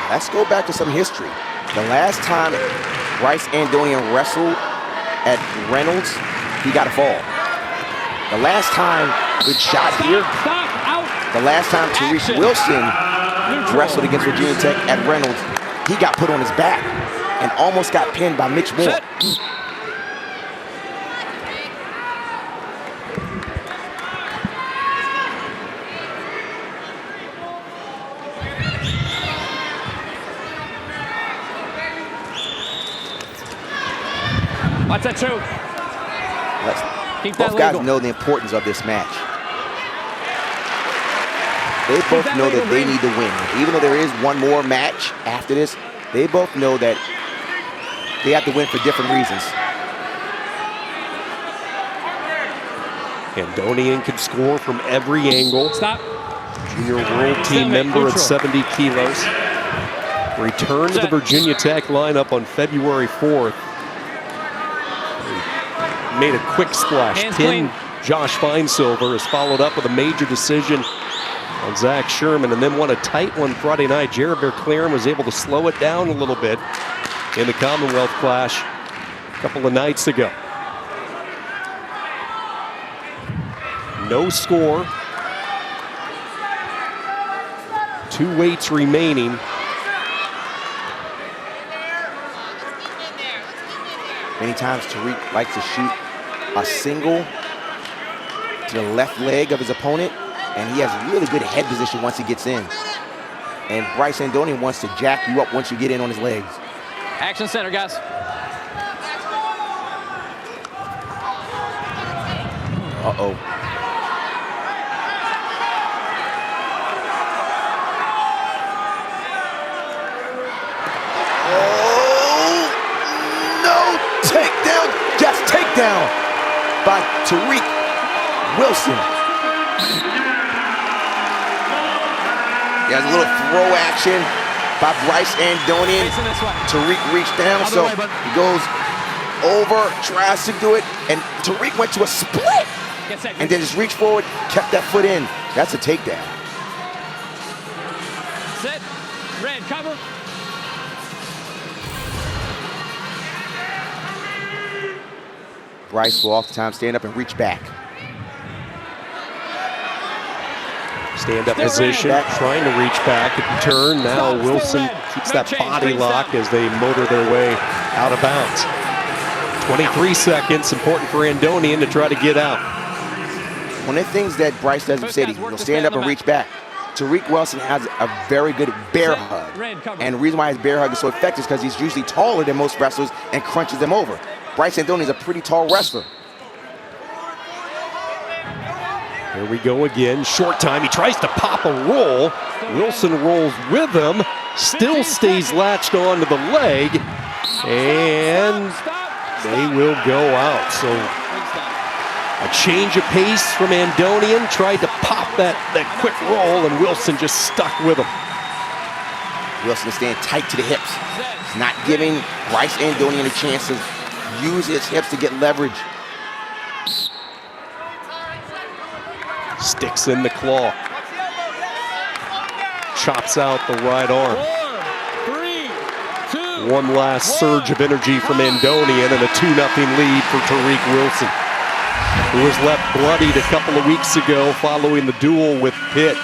Let's go back to some history. The last time Bryce Andonian wrestled at Reynolds, he got a fall. The last time, good shot here. The last time Tariq Wilson wrestled against Virginia Tech at Reynolds, he got put on his back and almost got pinned by Mitch Moore. Watch that choke. Keep that Both guys legal. know the importance of this match. They both know that they need to win. Even though there is one more match after this, they both know that they have to win for different reasons. Andonian can score from every angle. Stop. Junior World Team member at 70 kilos. Return to the Virginia Tech lineup on February 4th. Made a quick splash. Hands Pinned clean. Josh Feinsilver, has followed up with a major decision on Zach Sherman, and then won a tight one Friday night. Jared Verclaren was able to slow it down a little bit in the Commonwealth Clash a couple of nights ago. No score. 2 weights remaining. Many times Tariq likes to shoot a single to the left leg of his opponent, and he has really good head position once he gets in. And Bryce Andonian wants to jack you up once you get in on his legs. Action center, guys. Uh-oh. Takedown by Tariq Wilson. There's a little throw action by Bryce Andonian. Tariq reached down, so he goes over, tries to do it, and Tariq went to a split. And then just reached forward, kept that foot in. That's a takedown. Sit. Red, cover. Bryce will oftentimes stand up and reach back. Stand-up position, trying to reach back at the turn. Now Wilson keeps that body lock as they motor their way out of bounds. 23 seconds, important for Andonian to try to get out. One of the things that Bryce does, he said he'll stand up and reach back. Tariq Wilson has a very good bear hug. And the reason why his bear hug is so effective is because he's usually taller than most wrestlers and crunches them over. Bryce Andonian is a pretty tall wrestler. Here we go again, short time. He tries to pop a roll. Wilson rolls with him, still stays latched onto the leg, and they will go out. So a change of pace from Andonian, tried to pop that quick roll, and Wilson just stuck with him. Wilson is staying tight to the hips. He's not giving Bryce Andonian a chance to use his hips to get leverage. Sticks in the claw. Chops out the right arm. 4, 3, 2, One last surge of energy from Andonian and a 2-0 lead for Tariq Wilson, who was left bloodied a couple of weeks ago following the duel with Pitt.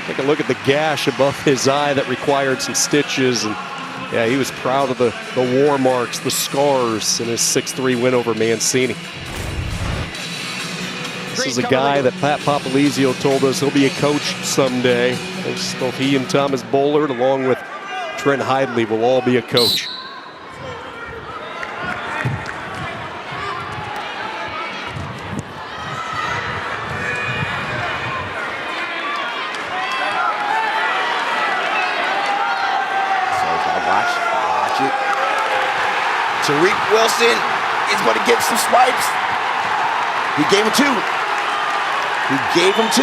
Take a look at the gash above his eye that required some stitches. And yeah, he was proud of the war marks, the scars in his 6-3 win over Mancini. This is a guy that Pat Popolizio told us he'll be a coach someday. Both he and Thomas Bullard, along with Trent Hidley, will all be a coach. Watch it. Tariq Wilson is going to get some swipes. He gave him 2. He gave him 2.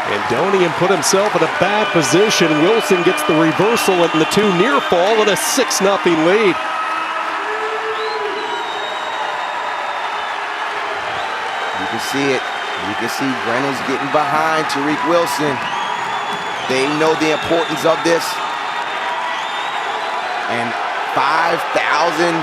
Andonian put himself in a bad position. Wilson gets the reversal and the 2 near fall and a 6-0 lead. You can see it. You can see Reynolds getting behind Tariq Wilson. They know the importance of this. And 5,000.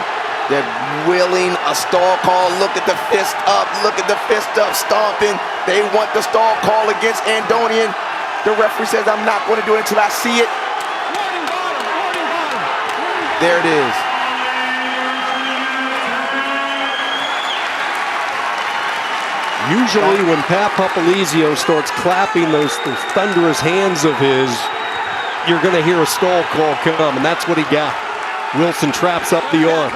They're willing a stall call. Look at the fist up. Look at the fist up stomping. They want the stall call against Andonian. The referee says, I'm not going to do it until I see it. There it is. Usually when Pat Popolizio starts clapping those thunderous hands of his, you're going to hear a stall call come, and that's what he got. Wilson traps up the arm.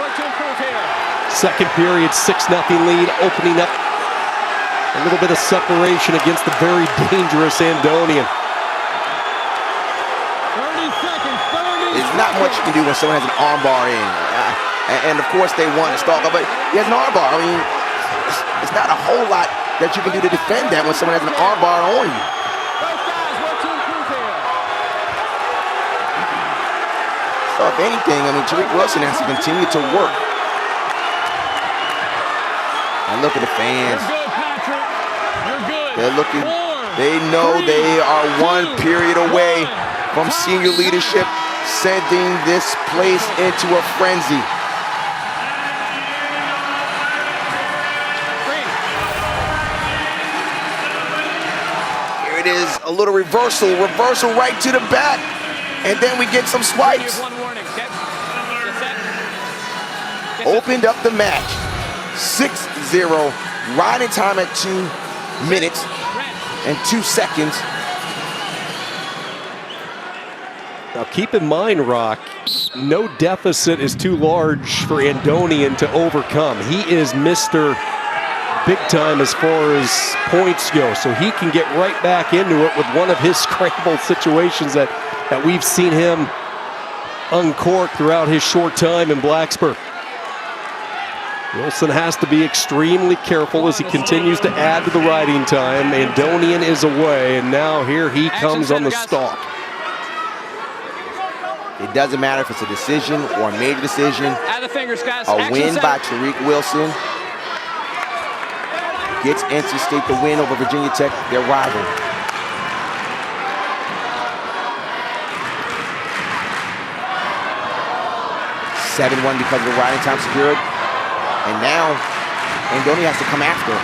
Second period, 6-0 lead, opening up a little bit of separation against the very dangerous Andonian. 30 seconds, 30 There's not much you can do when someone has an armbar in. And of course they want to stalk up, but he has an armbar. I mean, it's not a whole lot that you can do to defend that when someone has an armbar on you. So if anything, I mean, Tariq Wilson has to continue to work. And look at the fans. You're good, Patrick. You're good. They're looking, 4, they know 3, they are 1 period away 1. from senior leadership sending this place into a frenzy. Here it is, a little reversal right to the back. And then we get some swipes. Opened up the match. 6-0, riding time at 2 minutes and 2 seconds. Now keep in mind, Rock, no deficit is too large for Andonian to overcome. He is Mr. Big time as far as points go, so he can get right back into it with one of his scramble situations that we've seen him uncork throughout his short time in Blacksburg. Wilson has to be extremely careful as he continues to add to the riding time. Andonian is away, and now here he comes on the stalk. It doesn't matter if it's a decision or a major decision. Add the fingers, guys. A win by Tariq Wilson gets NC State the win over Virginia Tech, their rival. (7-1) because of the riding time secured. And now, Andoni has to come after.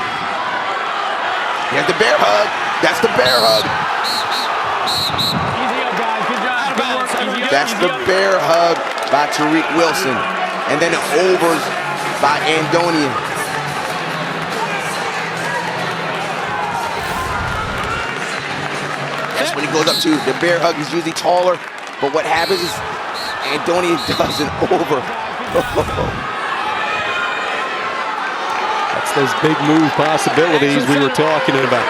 There's the bear hug. That's the bear hug. Easy up, guys. Good job. Good work. Easy up. That's the bear hug by Tariq Wilson. And then it overs by Andonian. That's when he goes up to the bear hug. He's usually taller, but what happens is Andonian does an over. That's those big move possibilities we were talking about.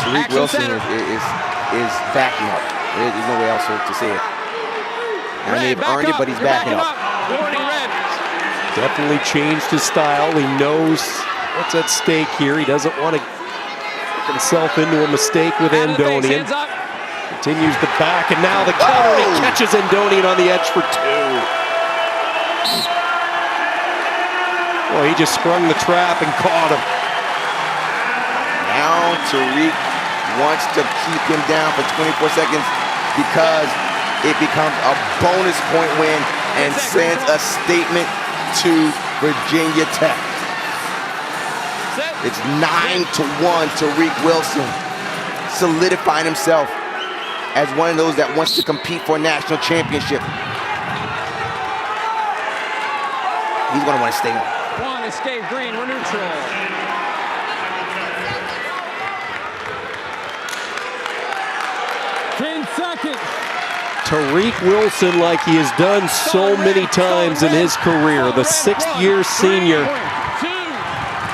Tariq Wilson is backing up. There's no way else to say it. And they've earned it, but he's backing up. Definitely changed his style. He knows what's at stake here. He doesn't want to get himself into a mistake with Andonian. Continues to back, and now the counter, and he catches Andonian on the edge for 2. Well, he just sprung the trap and caught him. Now Tariq wants to keep him down for 24 seconds because it becomes a bonus point win and sends a statement to Virginia Tech. It's 9-1 Tariq Wilson, solidifying himself as one of those that wants to compete for a national championship. He's going to want to stay on. One, escape green, we're neutral. Tariq Wilson, like he has done so many times in his career, the 6th-year senior,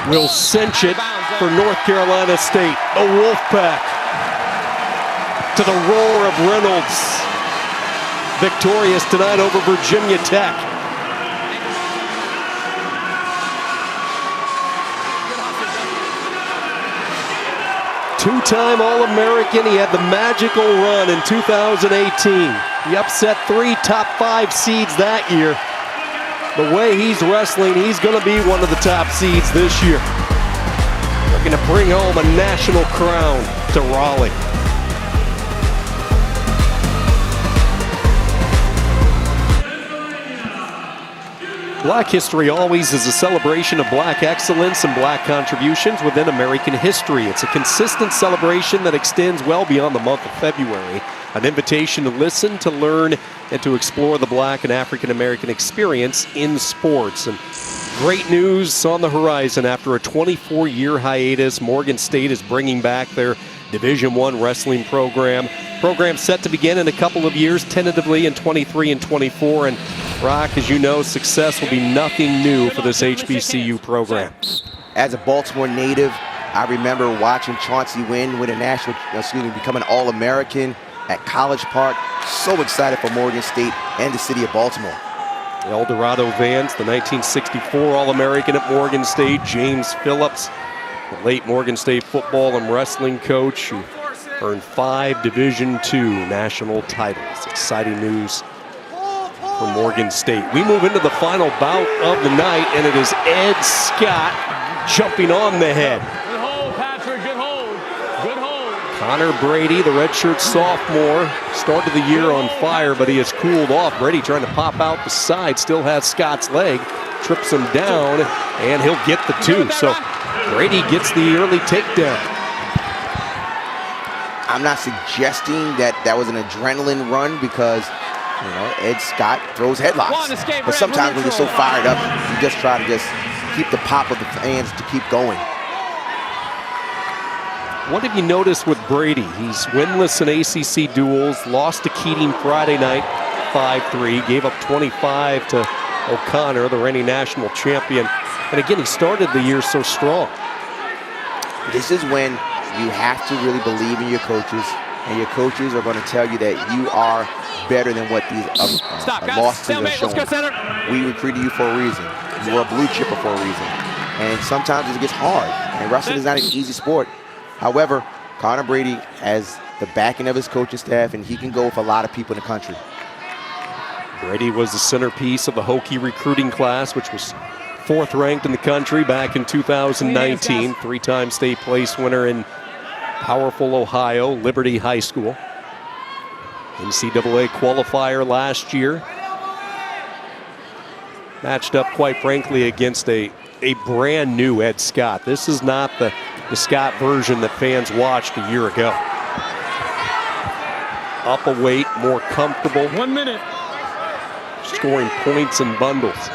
will cinch it for North Carolina State. The Wolfpack to the roar of Reynolds. Victorious tonight over Virginia Tech. Two-time All-American. He had the magical run in 2018. He upset 3 top 5 seeds that year. The way he's wrestling, he's going to be one of the top seeds this year. Looking to bring home a national crown to Raleigh. Black History always is a celebration of black excellence and black contributions within American history. It's a consistent celebration that extends well beyond the month of February. An invitation to listen, to learn, and to explore the black and African American experience in sports. And great news on the horizon. After a 24-year hiatus, Morgan State is bringing back their Division I wrestling program. Program set to begin in a couple of years, tentatively in 23 and 24. And Rock, as you know, success will be nothing new for this HBCU program. As a Baltimore native, I remember watching Chauncey win with a become an All-American at College Park. So excited for Morgan State and the city of Baltimore. El Dorado Vance, the 1964 All-American at Morgan State. James Phillips, the late Morgan State football and wrestling coach, who earned 5 Division II national titles. Exciting news for Morgan State. We move into the final bout of the night, and it is Ed Scott jumping on the head. Good hold, Patrick. Good hold. Good hold. Connor Brady, the redshirt sophomore, started the year on fire, but he has cooled off. Brady trying to pop out the side, still has Scott's leg, trips him down, and he'll get the 2. So Brady gets the early takedown. I'm not suggesting that that was an adrenaline run because, you know, Ed Scott throws headlocks. But sometimes when you're so fired up, you just try to keep the pop of the fans to keep going. What have you noticed with Brady? He's winless in ACC duels, lost to Keating Friday night, 5-3, gave up 25 to O'Connor, the reigning national champion. And again, he started the year so strong. This is when you have to really believe in your coaches and your coaches are going to tell you that you are better than what these Stop, guys. losses are Stalemate. showing. Let's go center. We recruited you for a reason. You were a blue chipper for a reason. And sometimes it gets hard. And wrestling is not an easy sport. However, Connor Brady has the backing of his coaching staff, and he can go with a lot of people in the country. Brady was the centerpiece of the Hokie recruiting class, which was 4th ranked in the country back in 2019. 3-time state place winner in powerful Ohio, Liberty High School. NCAA qualifier last year. Matched up, quite frankly, against a brand new Ed Scott. This is not the Scott version that fans watched a year ago. Up a weight, more comfortable. 1 minute. Scoring points and bundles.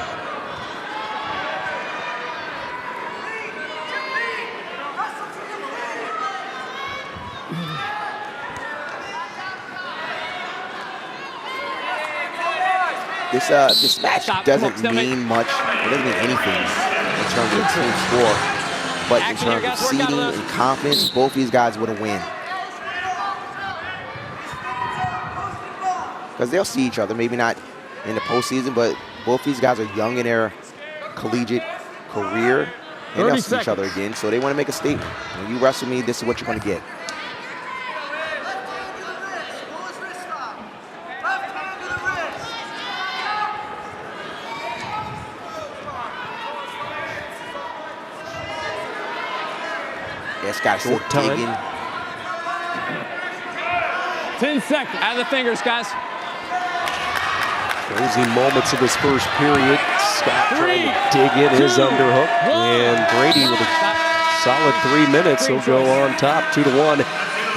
This match doesn't mean much. It doesn't mean anything in terms of team score, but in terms of seeding and confidence, both these guys would have win. Because they'll see each other, maybe not in the postseason, but both these guys are young in their collegiate career, and they'll see each other again, so they want to make a statement. When you wrestle me, this is what you're going to get. Scott still digging. 10 seconds. Out of the fingers, guys. Closing moments of this first period. Scott trying to dig in his underhook. And Brady with a solid 3 minutes. He'll go on top, 2-1.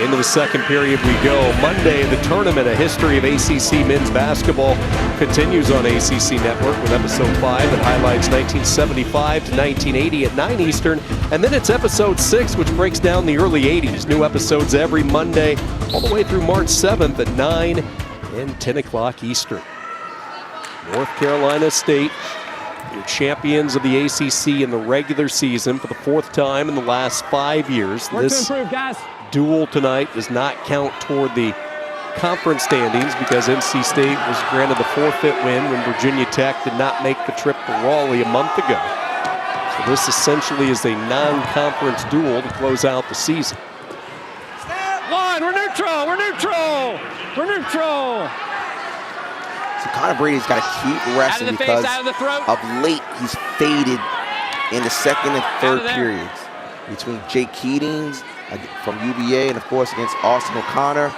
Into the second period we go. Monday, the tournament, a history of ACC men's basketball, continues on ACC Network with episode 5 that highlights 1975 to 1980 at 9 Eastern. And then it's episode 6, which breaks down the early 80s. New episodes every Monday, all the way through March 7th at 9 and 10 o'clock Eastern. North Carolina State, your champions of the ACC in the regular season for the 4th time in the last 5 years. Work to improve, guys. Duel tonight does not count toward the conference standings because NC State was granted the forfeit win when Virginia Tech did not make the trip to Raleigh a month ago. So this essentially is a non-conference duel to close out the season. One, we're neutral, we're neutral, we're neutral. So Connor Brady's got to keep wrestling because of late he's faded in the second and third periods between Jake Keatings from UVA and, of course, against Austin O'Connor.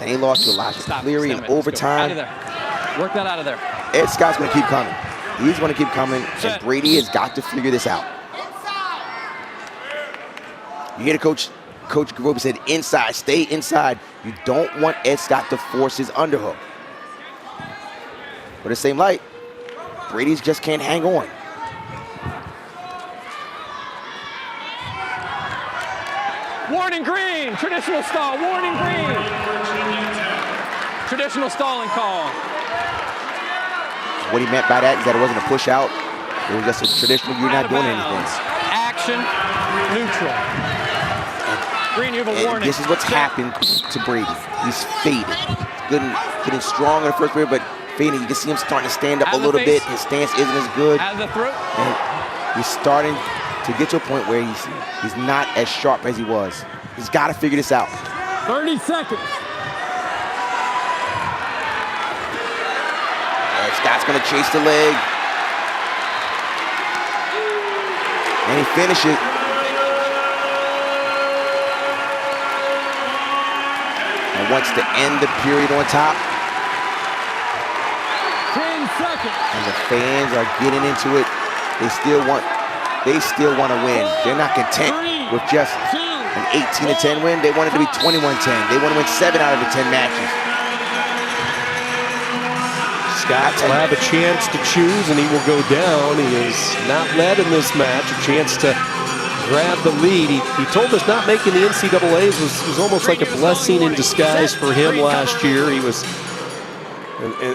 And he lost to Elijah Cleary in overtime. Work that out of there. Ed Scott's going to keep coming. He's going to keep coming, and Brady has got to figure this out. You hear the coach Garobi said, inside, stay inside. You don't want Ed Scott to force his underhook. But at the same light, Brady's just can't hang on. Warning green, traditional stall, warning green. Traditional stalling call. What he meant by that is that it wasn't a push out. It was just a traditional, you're not doing anything. Action, neutral. Green, you have a warning. This is what's happened to Brady. He's faded. Getting strong in the first period, but fading. You can see him starting to stand up a little bit. His stance isn't as good. Out of the throat. And he's starting to get to a point where he's not as sharp as he was. He's got to figure this out. 30 seconds. And Scott's going to chase the leg. And he finishes. And wants to end the period on top. 10 seconds. And the fans are getting into it. They still want to win. They're not content with just an 18-10 win. They want it to be 21-10. They want to win 7 out of the 10 matches. Scott will have a chance to choose, and he will go down. He is not led in this match. A chance to grab the lead. He told us not making the NCAAs was almost like a blessing in disguise for him last year. He was,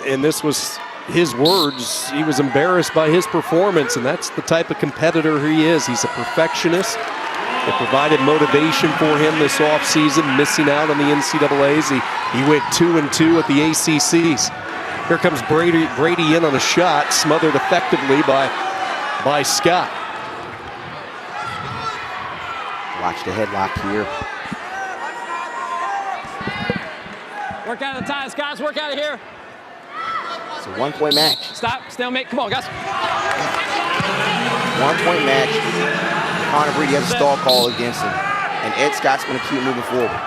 and this was his words. He was embarrassed by his performance, and that's the type of competitor he is. He's a perfectionist. It provided motivation for him this offseason, missing out on the NCAAs. He went 2-2 at the ACCs. Here comes Brady in on a shot, smothered effectively by Scott. Watch the headlock here. Work out of the ties, guys. Work out of here. It's a one-point match. Stop. Stalemate. Come on, guys. One-point match. Connor Brady has a stall call against him. And Ed Scott's going to keep moving forward.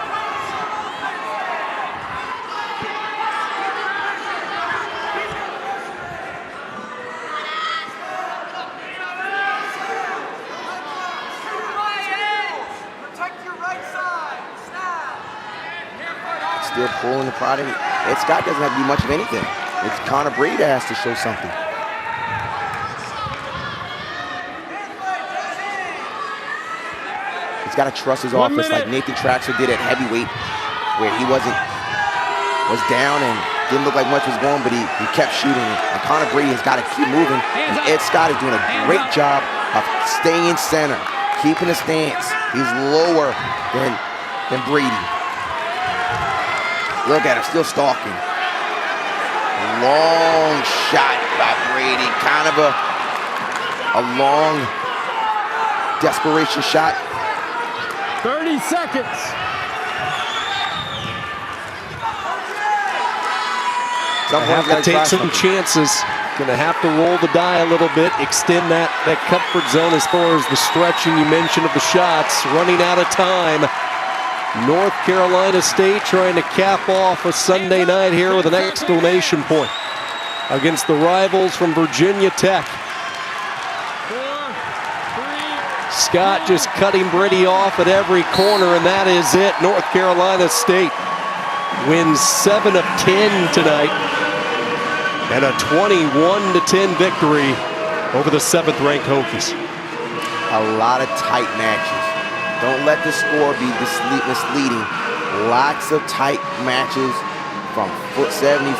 Still pulling the product. Ed Scott doesn't have to do much of anything. It's Connor Brady that has to show something. He's got to trust his offense like Nathan Traxler did at heavyweight, where he was down and didn't look like much was going, but he kept shooting. And Connor Brady has got to keep moving. And Ed Scott is doing a great job of staying center, keeping the stance. He's lower than Brady. Look at him, still stalking. Long shot by Brady. Kind of a long desperation shot. 30 seconds. Have to take some chances. Gonna have to roll the die a little bit, extend that comfort zone as far as the stretching you mentioned of the shots. Running out of time. North Carolina State trying to cap off a Sunday night here with an exclamation point against the rivals from Virginia Tech. Scott just cutting Brady off at every corner, and that is it. North Carolina State wins 7 of 10 tonight, and a 21-10 victory over the 7th-ranked Hokies. A lot of tight matches. Don't let the score be misleading. Lots of tight matches from foot 74,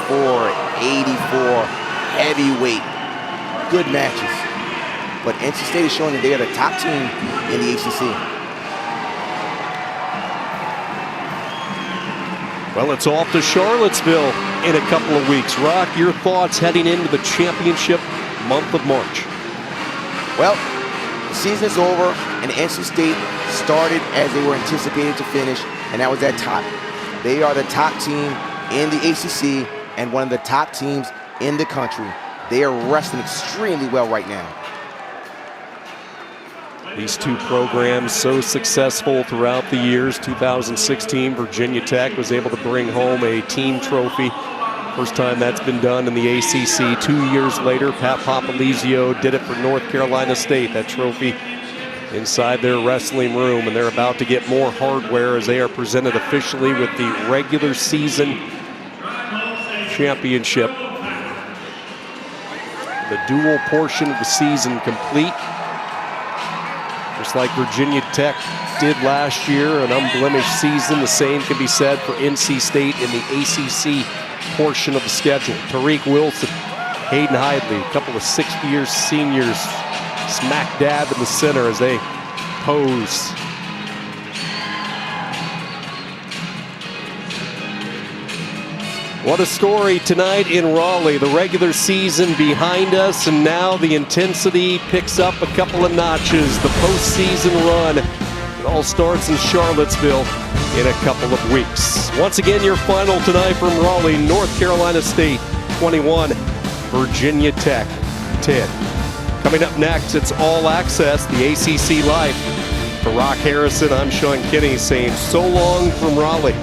84, heavyweight. Good matches. But NC State is showing that they are the top team in the ACC. Well, it's off to Charlottesville in a couple of weeks. Rock, your thoughts heading into the championship month of March? Well, the season is over, and NC State started as they were anticipated to finish, and that was at top. They are the top team in the ACC and one of the top teams in the country. They are wrestling extremely well right now. These two programs so successful throughout the years. 2016, Virginia Tech was able to bring home a team trophy. First time that's been done in the ACC. 2 years later, Pat Popolizio did it for North Carolina State. That trophy inside their wrestling room, and they're about to get more hardware as they are presented officially with the regular season championship. The dual portion of the season complete. Just like Virginia Tech did last year, an unblemished season. The same can be said for NC State in the ACC portion of the schedule. Tariq Wilson, Hayden Hidley, a couple of sixth-year seniors smack dab in the center as they pose. What a story tonight in Raleigh. The regular season behind us, and now the intensity picks up a couple of notches. The postseason run, it all starts in Charlottesville in a couple of weeks. Once again, your final tonight from Raleigh, North Carolina State 21, Virginia Tech 10. Coming up next, it's All Access, the ACC Live. For Rock Harrison, I'm Sean Kinney saying so long from Raleigh.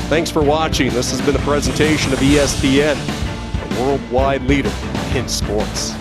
Thanks for watching. This has been a presentation of ESPN, a worldwide leader in sports.